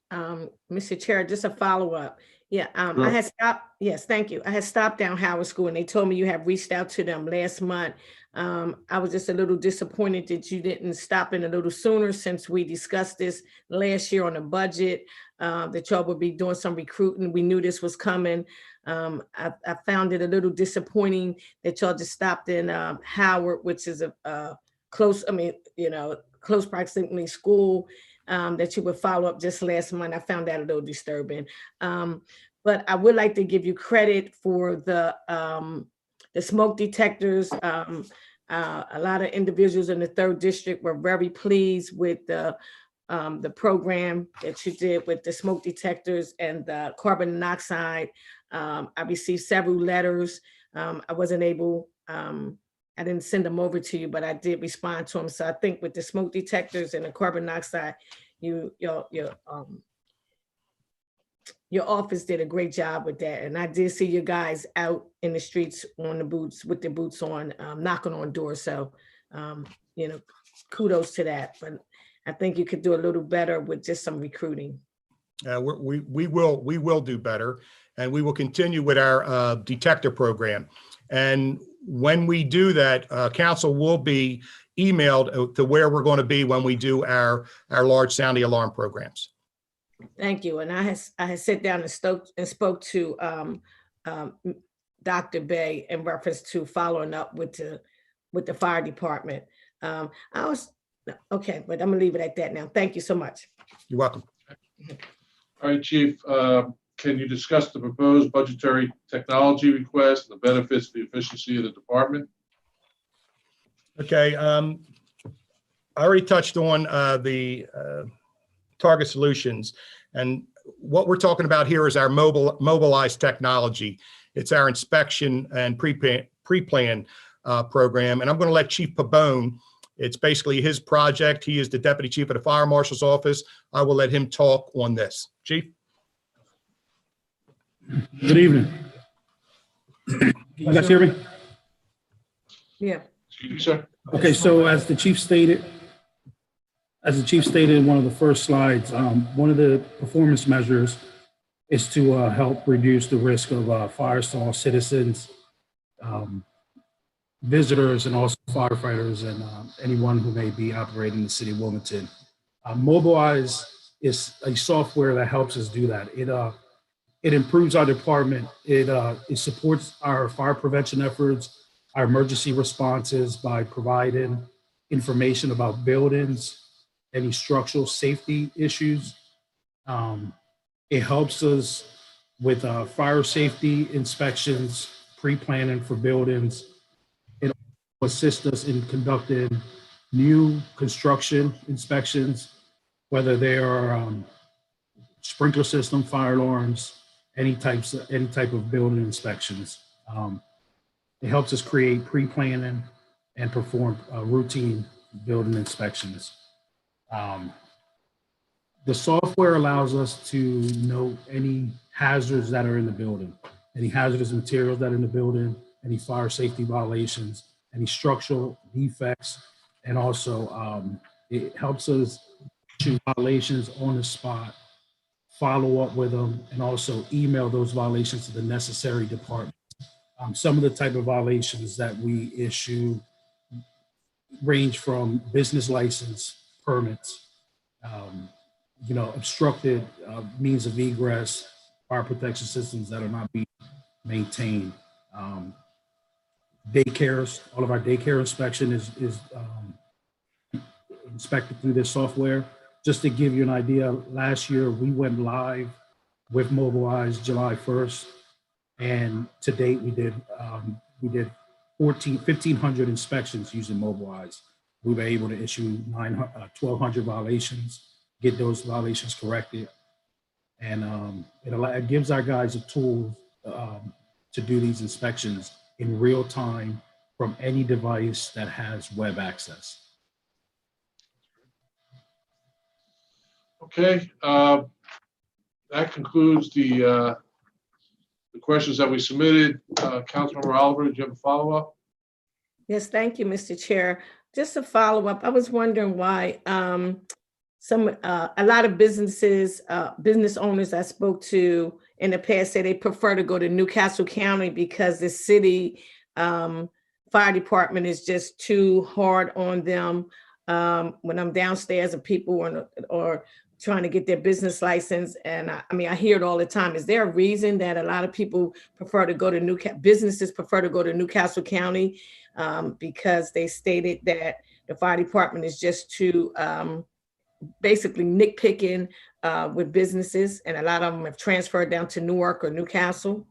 Mr. Chair, just a follow-up. Yeah, Sure. I had stopped, yes, thank you. I had stopped down Howard School, and they told me you have reached out to them last month. I was just a little disappointed that you didn't stop in a little sooner, since we discussed this last year on the budget, that y'all would be doing some recruiting. We knew this was coming. I found it a little disappointing that y'all just stopped in Howard, which is a close, close proximity school, that you would follow up just last month. I found that a little disturbing. But I would like to give you credit for the smoke detectors. A lot of individuals in the 3rd district were very pleased with the program that you did with the smoke detectors and the carbon monoxide. I received several letters. I wasn't able, I didn't send them over to you, but I did respond to them. So I think with the smoke detectors and the carbon monoxide, your office did a great job with that. And I did see you guys out in the streets on the boots, with the boots on, knocking on doors. So, kudos to that. But I think you could do a little better with just some recruiting. We will do better, and we will continue with our detector program. And when we do that, council will be emailed to where we're going to be when we do our large sounding alarm programs. Thank you. And I had sat down and spoke to Dr. Bay in reference to following up with the fire department. Okay, but I'm gonna leave it at that now. Thank you so much. You're welcome. All right, Chief, can you discuss the proposed budgetary technology request and the benefits to the efficiency of the department? Okay, I already touched on the Target Solutions, and what we're talking about here is our mobilized technology. It's our inspection and pre-plan program, and I'm going to let Chief Pabon It's basically his project. He is the deputy chief of the fire marshal's office. I will let him talk on this. Chief? Good evening. You guys hear me? Yeah. Excuse me, sir. Okay, so as the chief stated in one of the first slides, one of the performance measures is to help reduce the risk of fires to all citizens, visitors, and also firefighters and anyone who may be operating in the city of Wilmington. Mobilize is a software that helps us do that. It improves our department. It supports our fire prevention efforts, our emergency responses by providing information about buildings, any structural safety issues. It helps us with fire safety inspections, pre-planning for buildings. It assists us in conducting new construction inspections, whether they are sprinkler system, fire alarms, any type of building inspections. It helps us create pre-planning and perform routine building inspections. The software allows us to know any hazards that are in the building, any hazardous materials that are in the building, any fire safety violations, any structural defects, and also it helps us issue violations on the spot, follow up with them, and also email those violations to the necessary departments. Some of the type of violations that we issue range from business license permits, obstructed means of egress, fire protection systems that are not being maintained. Daycares, all of our daycare inspection is inspected through this software. Just to give you an idea, last year we went live with Mobilize July 1st, and to date we did 1,500 inspections using Mobilize. We were able to issue 1,200 violations, get those violations corrected, and it gives our guys a tool to do these inspections in real time from any device that has web access. Okay, that concludes the questions that we submitted. Councilmember Oliver, do you have a follow-up? Yes, thank you, Mr. Chair. Just a follow-up, I was wondering why a lot of business owners I spoke to in the past say they prefer to go to Newcastle County because the city fire department is just too hard on them. When I'm downstairs and people are trying to get their business license, and I hear it all the time. Is there a reason that a lot of people prefer to go to businesses prefer to go to Newcastle County because they stated that the fire department is just too basically nitpicking with businesses, and a lot of them have transferred down to Newark or Newcastle?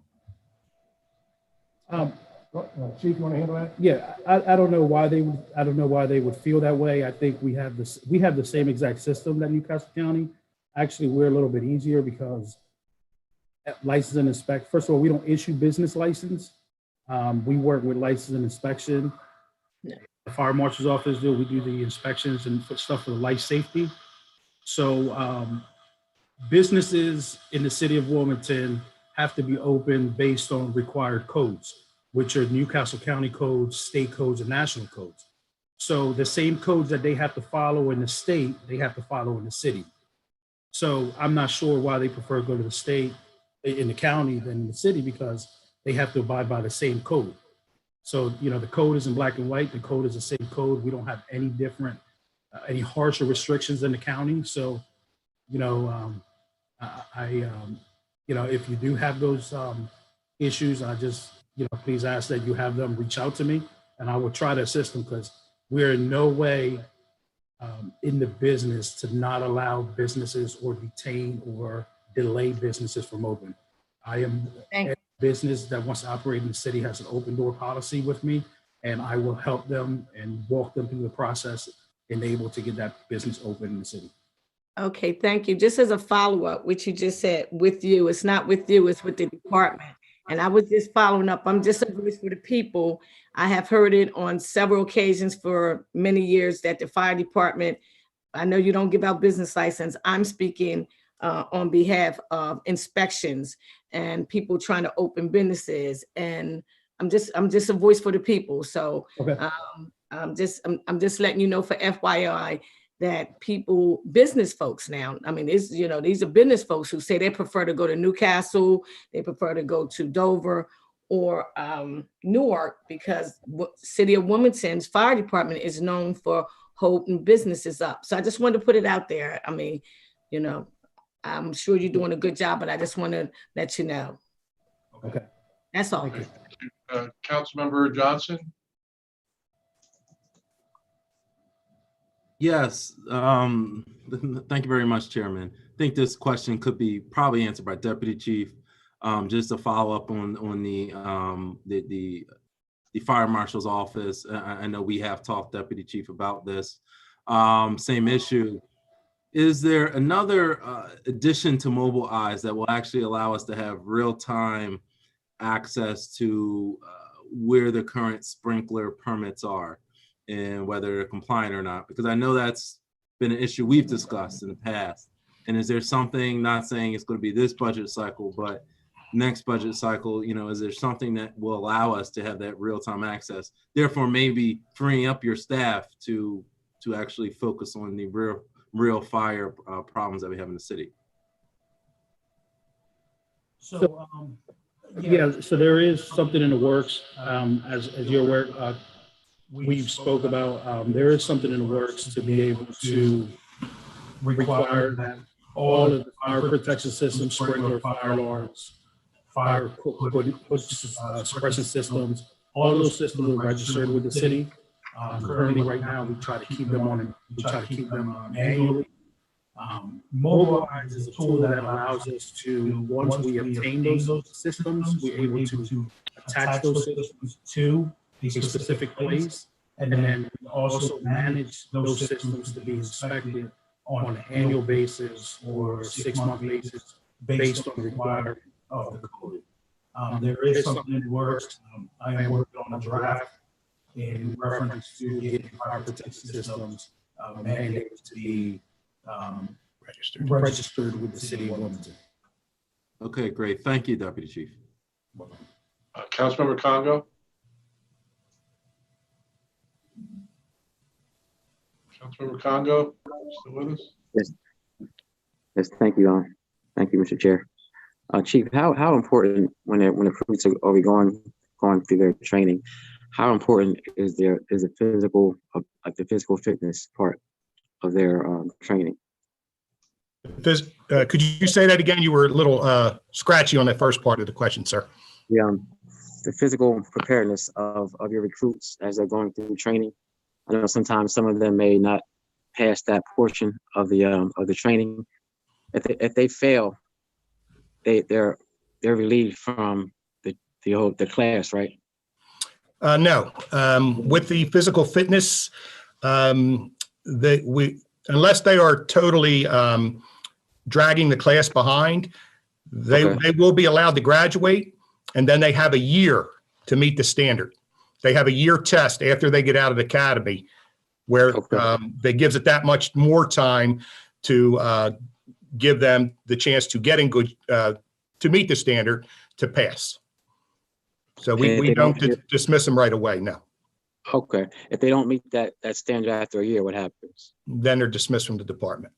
Chief, you want to handle that? Yeah, I don't know why they would. I don't know why they would feel that way. I think we have this. We have the same exact system that Newcastle County. Actually, we're a little bit easier because license and inspect. First of all, we don't issue business license. We work with license and inspection. The fire marshal's office do. We do the inspections and stuff for the life safety. So businesses in the city of Wilmington have to be open based on required codes, which are Newcastle County codes, state codes, and national codes. So the same codes that they have to follow in the state, they have to follow in the city. So I'm not sure why they prefer to go to the state in the county than in the city, because they have to abide by the same code. So, the code is in black and white. The code is the same code. We don't have any different, any harsher restrictions in the county. So, if you do have those issues, I just, please ask that you have them reach out to me, and I will try to assist them, because we're in no way in the business to not allow businesses or detain or delay businesses from open. I am a business that wants to operate in the city has an open door policy with me, and I will help them and walk them through the process and able to get that business open in the city. Okay, thank you. Just as a follow-up, which you just said with you, it's not with you, it's with the department. And I was just following up. I'm just a voice for the people. I have heard it on several occasions for many years that the fire department, I know you don't give out business license. I'm speaking on behalf of inspections and people trying to open businesses. And I'm just a voice for the people. So Okay. I'm just letting you know for FYI that people, business folks now, I mean, it's, you know, these are business folks who say they prefer to go to Newcastle, they prefer to go to Dover or Newark, because City of Wilmington's fire department is known for holding businesses up. So I just wanted to put it out there. I mean, you know, I'm sure you're doing a good job, but I just want to let you know. Okay. That's all. Thank you. Councilmember Johnson? Yes, thank you very much, Chairman. I think this question could be probably answered by Deputy Chief. Just to follow up on the Fire Marshal's office. I know we have talked, Deputy Chief, about this same issue. Is there another addition to mobile eyes that will actually allow us to have real-time access to where the current sprinkler permits are and whether they're compliant or not? Because I know that's been an issue we've discussed in the past. And is there something, not saying it's going to be this budget cycle, but next budget cycle, you know, is there something that will allow us to have that real-time access? Therefore, maybe freeing up your staff to actually focus on the real fire problems that we have in the city. So, yeah, so there is something in the works. As you're aware, we've spoke about, there is something in the works to be able to require that all of the fire protection systems, sprinkler, fire alarms, fire suppression systems, all of those systems are registered with the city. Currently, right now, we try to keep them manually. Mobile Eyes is a tool that allows us to, once we obtain those systems, we're able to attach those systems to a specific place, and then also manage those systems to be inspected on an annual basis or 6-month basis based on the requirement of the code. There is something in the works. I am working on a draft in reference to getting fire protection systems mandated to be registered with the city of Wilmington. Okay, great. Thank you, Deputy Chief. Councilmember Congo? Councilmember Congo, still with us? Yes. Yes, thank you. Thank you, Mr. Chair. Chief, how important when the recruits are going through their training, how important is the physical, like the physical fitness part of their training? Could you say that again? You were a little scratchy on that first part of the question, sir. The physical preparedness of your recruits as they're going through training. I know sometimes some of them may not pass that portion of the training. If they fail, they're relieved from the class, right? No, with the physical fitness, unless they are totally dragging the class behind, they will be allowed to graduate, and then they have a year to meet the standard. They have a year test after they get out of the academy, where that gives it that much more time to give them the chance to get in good, to meet the standard, to pass. So we don't dismiss them right away, no. Okay. If they don't meet that standard after a year, what happens? Then they're dismissed from the department.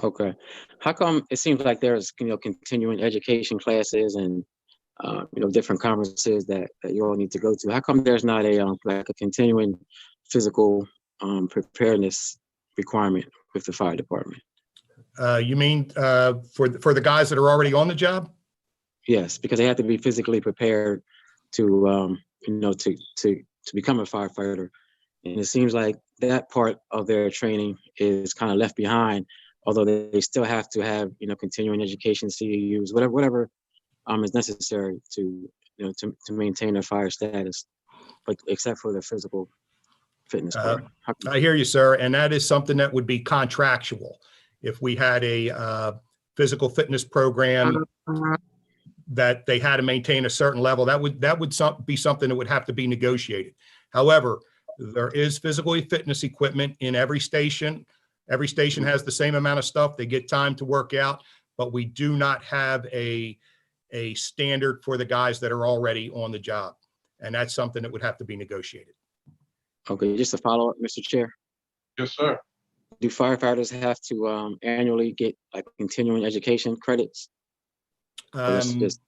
Okay. How come it seems like there's continuing education classes and different conferences that you all need to go to? How come there's not a like a continuing physical preparedness requirement with the fire department? You mean for the guys that are already on the job? Yes, because they have to be physically prepared to to become a firefighter, and it seems like that part of their training is kind of left behind. Although they still have to have continuing education, CEUs, whatever is necessary to maintain their fire status, but except for the physical fitness part. I hear you, sir, and that is something that would be contractual. If we had a physical fitness program that they had to maintain a certain level. That would be something that would have to be negotiated. However, there is physical fitness equipment in every station. Every station has the same amount of stuff. They get time to work out, but we do not have a standard for the guys that are already on the job. And that's something that would have to be negotiated. Okay, just a follow up, Mr. Chair. Yes, sir. Do firefighters have to annually get like continuing education credits? Or that's just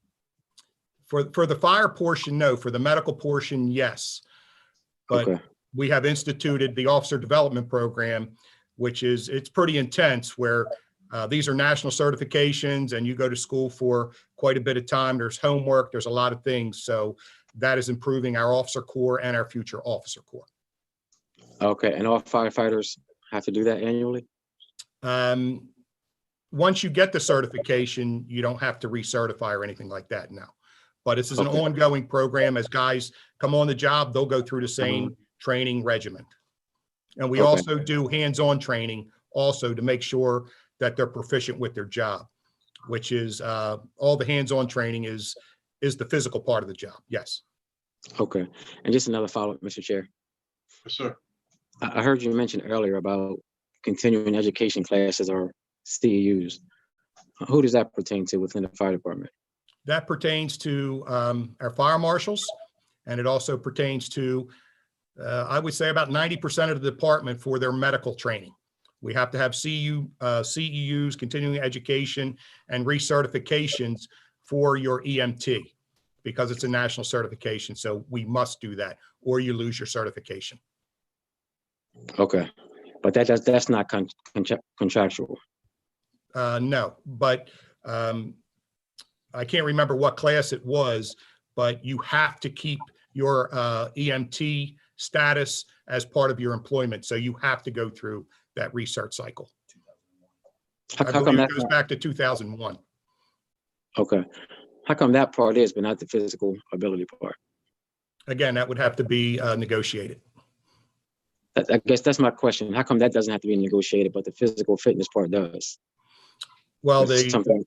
For the fire portion, no. For the medical portion, yes. But okay. We have instituted the officer development program, which it's pretty intense, where these are national certifications and you go to school for quite a bit of time. There's homework, there's a lot of things. So that is improving our officer corps and our future officer corps. Okay, and all firefighters have to do that annually? Once you get the certification, you don't have to recertify or anything like that now. But this is an Okay. ongoing program. As guys come on the job, they'll go through the same training regimen. And we Okay. also do hands-on training also to make sure that they're proficient with their job, which is all the hands-on training is the physical part of the job. Yes. Okay, and just another follow-up, Mr. Chair. Yes, sir. I heard you mention earlier about continuing education classes or CEUs. Who does that pertain to within the fire department? That pertains to our fire marshals, and it also pertains to, I would say, about 90% of the department for their medical training. We have to have CEUs, continuing education, and recertifications for your EMT because it's a national certification. So we must do that, or you lose your certification. Okay, but that's not contractual. No, but I can't remember what class it was, but you have to keep your EMT status as part of your employment. So you have to go through that research cycle. How I come believe that it goes back to 2001. Okay, how come that part is, but not the physical ability part? Again, that would have to be negotiated. I guess that's my question. How come that doesn't have to be negotiated, but the physical fitness part does? Well, It's something.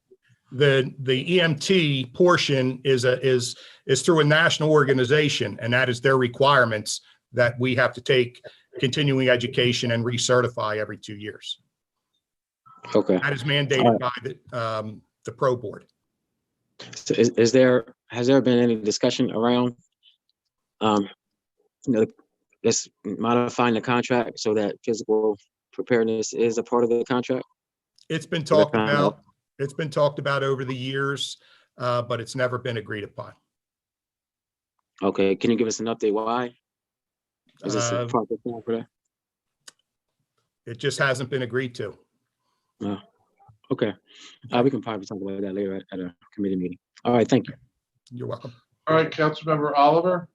the EMT portion is through a national organization, and that is their requirements that we have to take continuing education and recertify every 2 years. Okay. That is mandated by the pro board. So has there been any discussion around, let's modifying the contract so that physical preparedness is a part of the contract? It's been talked about. It's been talked about over the years, but it's never been agreed upon. Okay, can you give us an update why? Is this a proper plan for that? It just hasn't been agreed to. Okay, we can probably talk about that later at a committee meeting. All right, thank you. You're welcome. All right, Councilmember Oliver.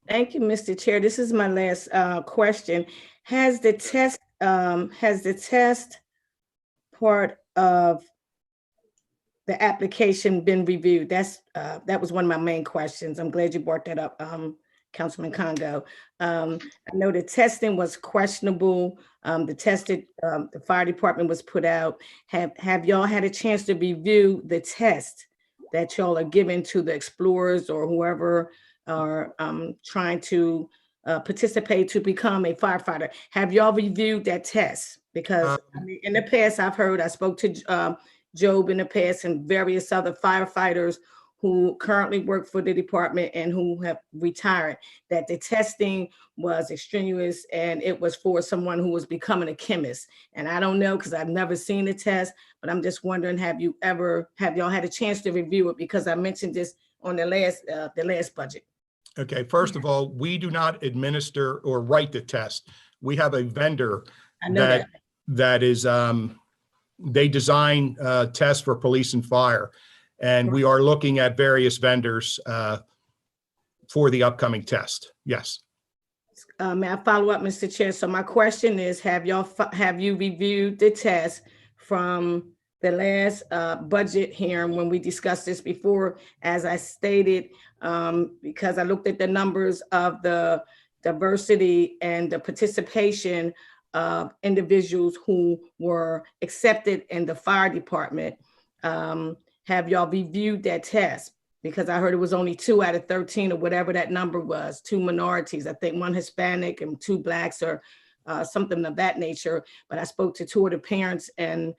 Thank you, Mr. Chair. This is my last question. Has the test part of the application been reviewed? That was one of my main questions. I'm glad you brought that up, Councilman Congo. I know the testing was questionable. The fire department was put out. Have y'all had a chance to review the test that y'all are giving to the explorers or whoever are trying to participate to become a firefighter? Have y'all reviewed that test? Because in the past, I spoke to Job in the past and various other firefighters who currently work for the department and who have retired, that the testing was extraneous and it was for someone who was becoming a chemist. And I don't know, because I've never seen the test, but I'm just wondering, have y'all had a chance to review it? Because I mentioned this on the last budget. Okay, first of all, we do not administer or write the test. We have a vendor that is, they design tests for police and fire. And we are looking at various vendors for the upcoming test. Yes. May I follow up, Mr. Chair? So my question is, have you reviewed the test from the last budget hearing when we discussed this before? As I stated, because I looked at the numbers of the diversity and the participation of individuals who were accepted in the fire department. have y'all reviewed that test? Because I heard it was only 2 out of 13 or whatever that number was, 2 minorities. I think 1 Hispanic and 2 Blacks or something of that nature. But I spoke to 2 of the parents, and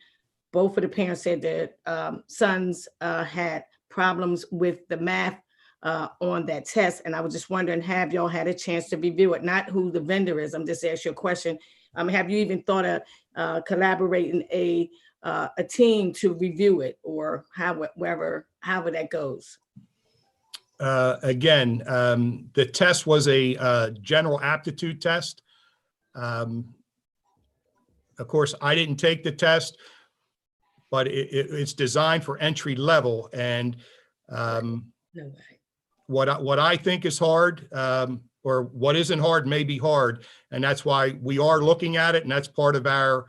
both of the parents said that sons had problems with the math on that test. And I was just wondering, have y'all had a chance to review it? Not who the vendor is, I'm just asking you a question. Have you even thought of collaborating a team to review it, or however that goes? Again, the test was a general aptitude test. Of course, I didn't take the test, but it's designed for entry level. And No way. what I think is hard, or what isn't hard may be hard. And that's why we are looking at it. And that's part of our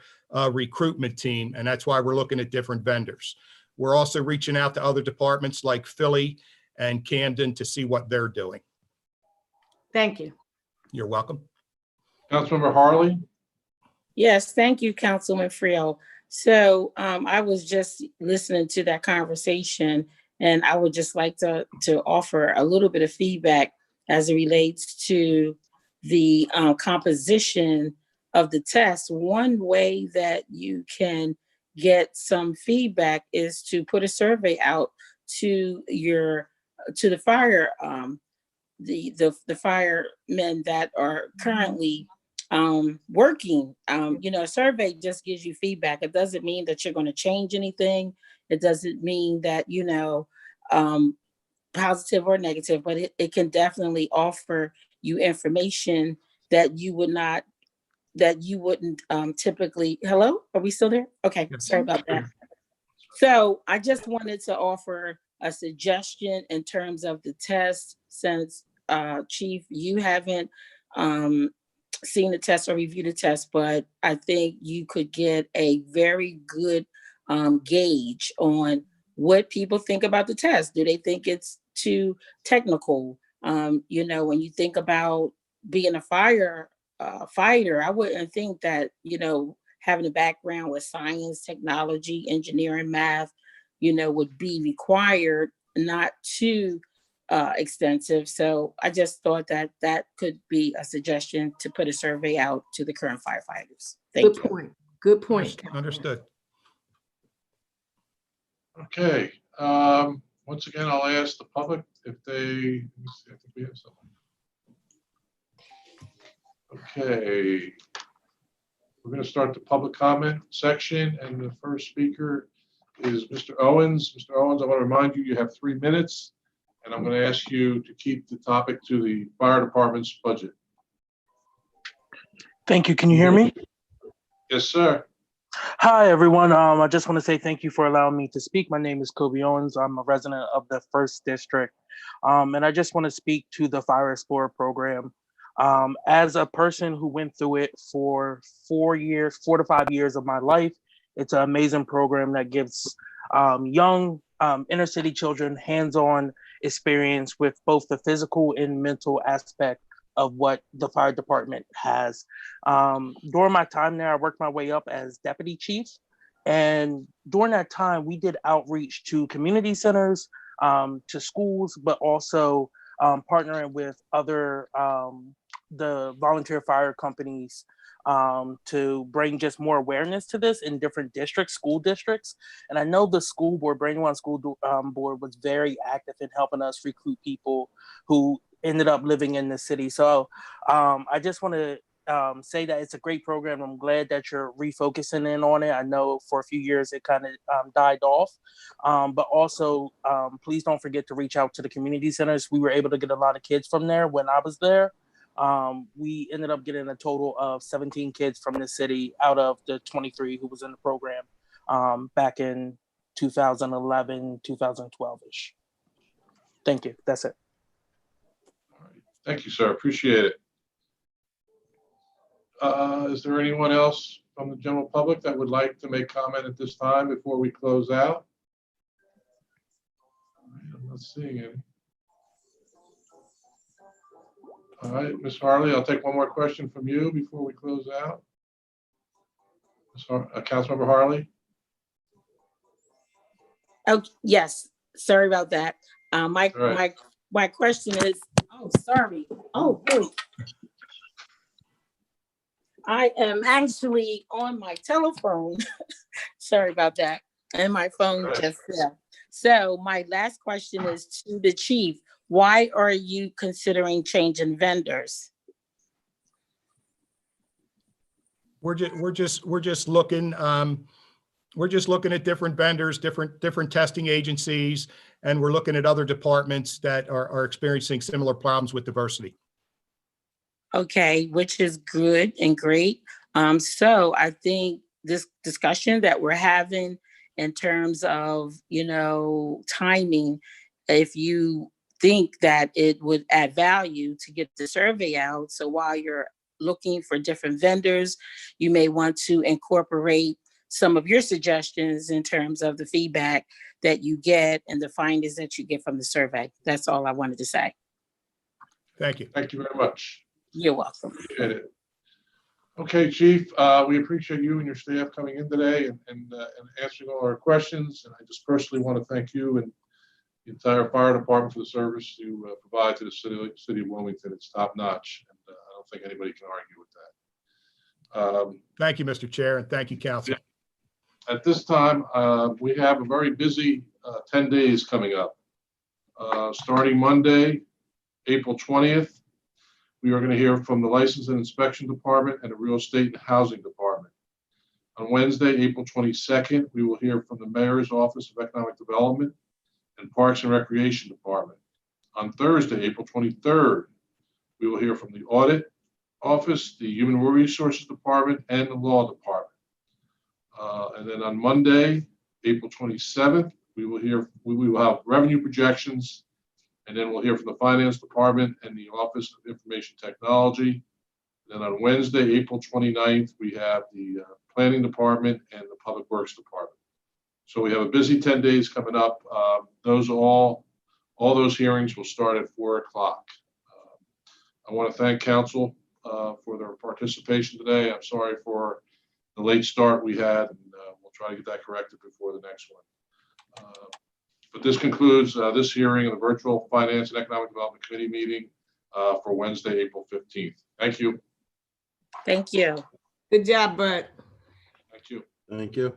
recruitment team. And that's why we're looking at different vendors. We're also reaching out to other departments like Philly and Camden to see what they're doing. Thank you. You're welcome. Councilmember Harley? Yes, thank you, Councilman Freel. So I was just listening to that conversation, and I would just like to offer a little bit of feedback as it relates to the composition of the test. One way that you can get some feedback is to put a survey out to the fire, the firemen that are currently working. A survey just gives you feedback. It doesn't mean that you're going to change anything. It doesn't mean that, positive or negative, but it can definitely offer you information that you wouldn't typically. Hello, are we still there? Okay, sorry about that. So I just wanted to offer a suggestion in terms of the test, since Chief, you haven't seen the test or reviewed the test, but I think you could get a very good gauge on what people think about the test. Do they think it's too technical? When you think about being a fighter, I wouldn't think that, having a background with science, technology, engineering, math, would be required, not too extensive. So I just thought that could be a suggestion to put a survey out to the current firefighters. Thank you. Good point. Good point. Understood. Okay. Once again, I'll ask the public if they, let me see, I think we have something. Okay. We're going to start the public comment section, and the first speaker is Mr. Owens. Mr. Owens, I want to remind you, you have 3 minutes, and I'm going to ask you to keep the topic to the fire department's budget. Thank you. Can you hear me? Yes, sir. Hi, everyone. I just want to say thank you for allowing me to speak. My name is Kobe Owens. I'm a resident of the 1st District, and I just want to speak to the Fire Explorer program. As a person who went through it for 4 to 5 years of my life, it's an amazing program that gives young inner city children hands-on experience with both the physical and mental aspect of what the fire department has. During my time there, I worked my way up as deputy chief. And during that time, we did outreach to community centers, to schools, but also partnering with other the volunteer fire companies to bring just more awareness to this in different districts, school districts. And I know the school board, Brandywine School Board, was very active in helping us recruit people who ended up living in the city. So I just want to say that it's a great program. I'm glad that you're refocusing in on it. I know for a few years it kind of died off, but also please don't forget to reach out to the community centers. We were able to get a lot of kids from there when I was there. We ended up getting a total of 17 kids from the city out of the 23 who was in the program back in 2011, 2012-ish. Thank you. That's it. All right. Thank you, sir. Appreciate it. Is there anyone else from the general public that would like to make comment at this time before we close out? I'm not seeing any. All right, Ms. Harley, I'll take one more question from you before we close out. Councilmember Harley? Oh, yes, sorry about that. My All right. my question is, oh, sorry. Oh, boy. I am actually on my telephone. Sorry about that. And my phone Right. just fell. So my last question is to the chief. Why are you considering changing vendors? We're just looking at different vendors, different testing agencies, and we're looking at other departments that are experiencing similar problems with diversity. Okay, which is good and great. So I think this discussion that we're having in terms of, timing, if you think that it would add value to get the survey out, so while you're looking for different vendors, you may want to incorporate some of your suggestions in terms of the feedback that you get and the findings that you get from the survey. That's all I wanted to say. Thank you. Thank you very much. You're welcome. Appreciate it. Okay, Chief, we appreciate you and your staff coming in today and answering all our questions. And I just personally want to thank you and the entire fire department for the service you provide to the city of Wilmington. It's top notch, and I don't think anybody can argue with that. Thank you, Mr. Chair, and thank you, Council. At this time, we have a very busy 10 days coming up. Starting Monday, April 20th, we are going to hear from the License and Inspection Department and the Real Estate and Housing Department. On Wednesday, April 22nd, we will hear from the Mayor's Office of Economic Development and Parks and Recreation Department. On Thursday, April 23rd, we will hear from the Audit Office, the Human Resources Department, and the Law Department. And then on Monday, April 27th, we will have revenue projections, and then we'll hear from the Finance Department and the Office of Information Technology. Then on Wednesday, April 29th, we have the Planning Department and the Public Works Department. So we have a busy 10 days coming up. All those hearings will start at 4 o'clock. I want to thank council for their participation today. I'm sorry for the late start we had, and we'll try to get that corrected before the next one. But this concludes this hearing of the virtual Finance and Economic Development Committee meeting for Wednesday, April 15th. Thank you. Thank you. Good job, Bert. Thank you. Thank you.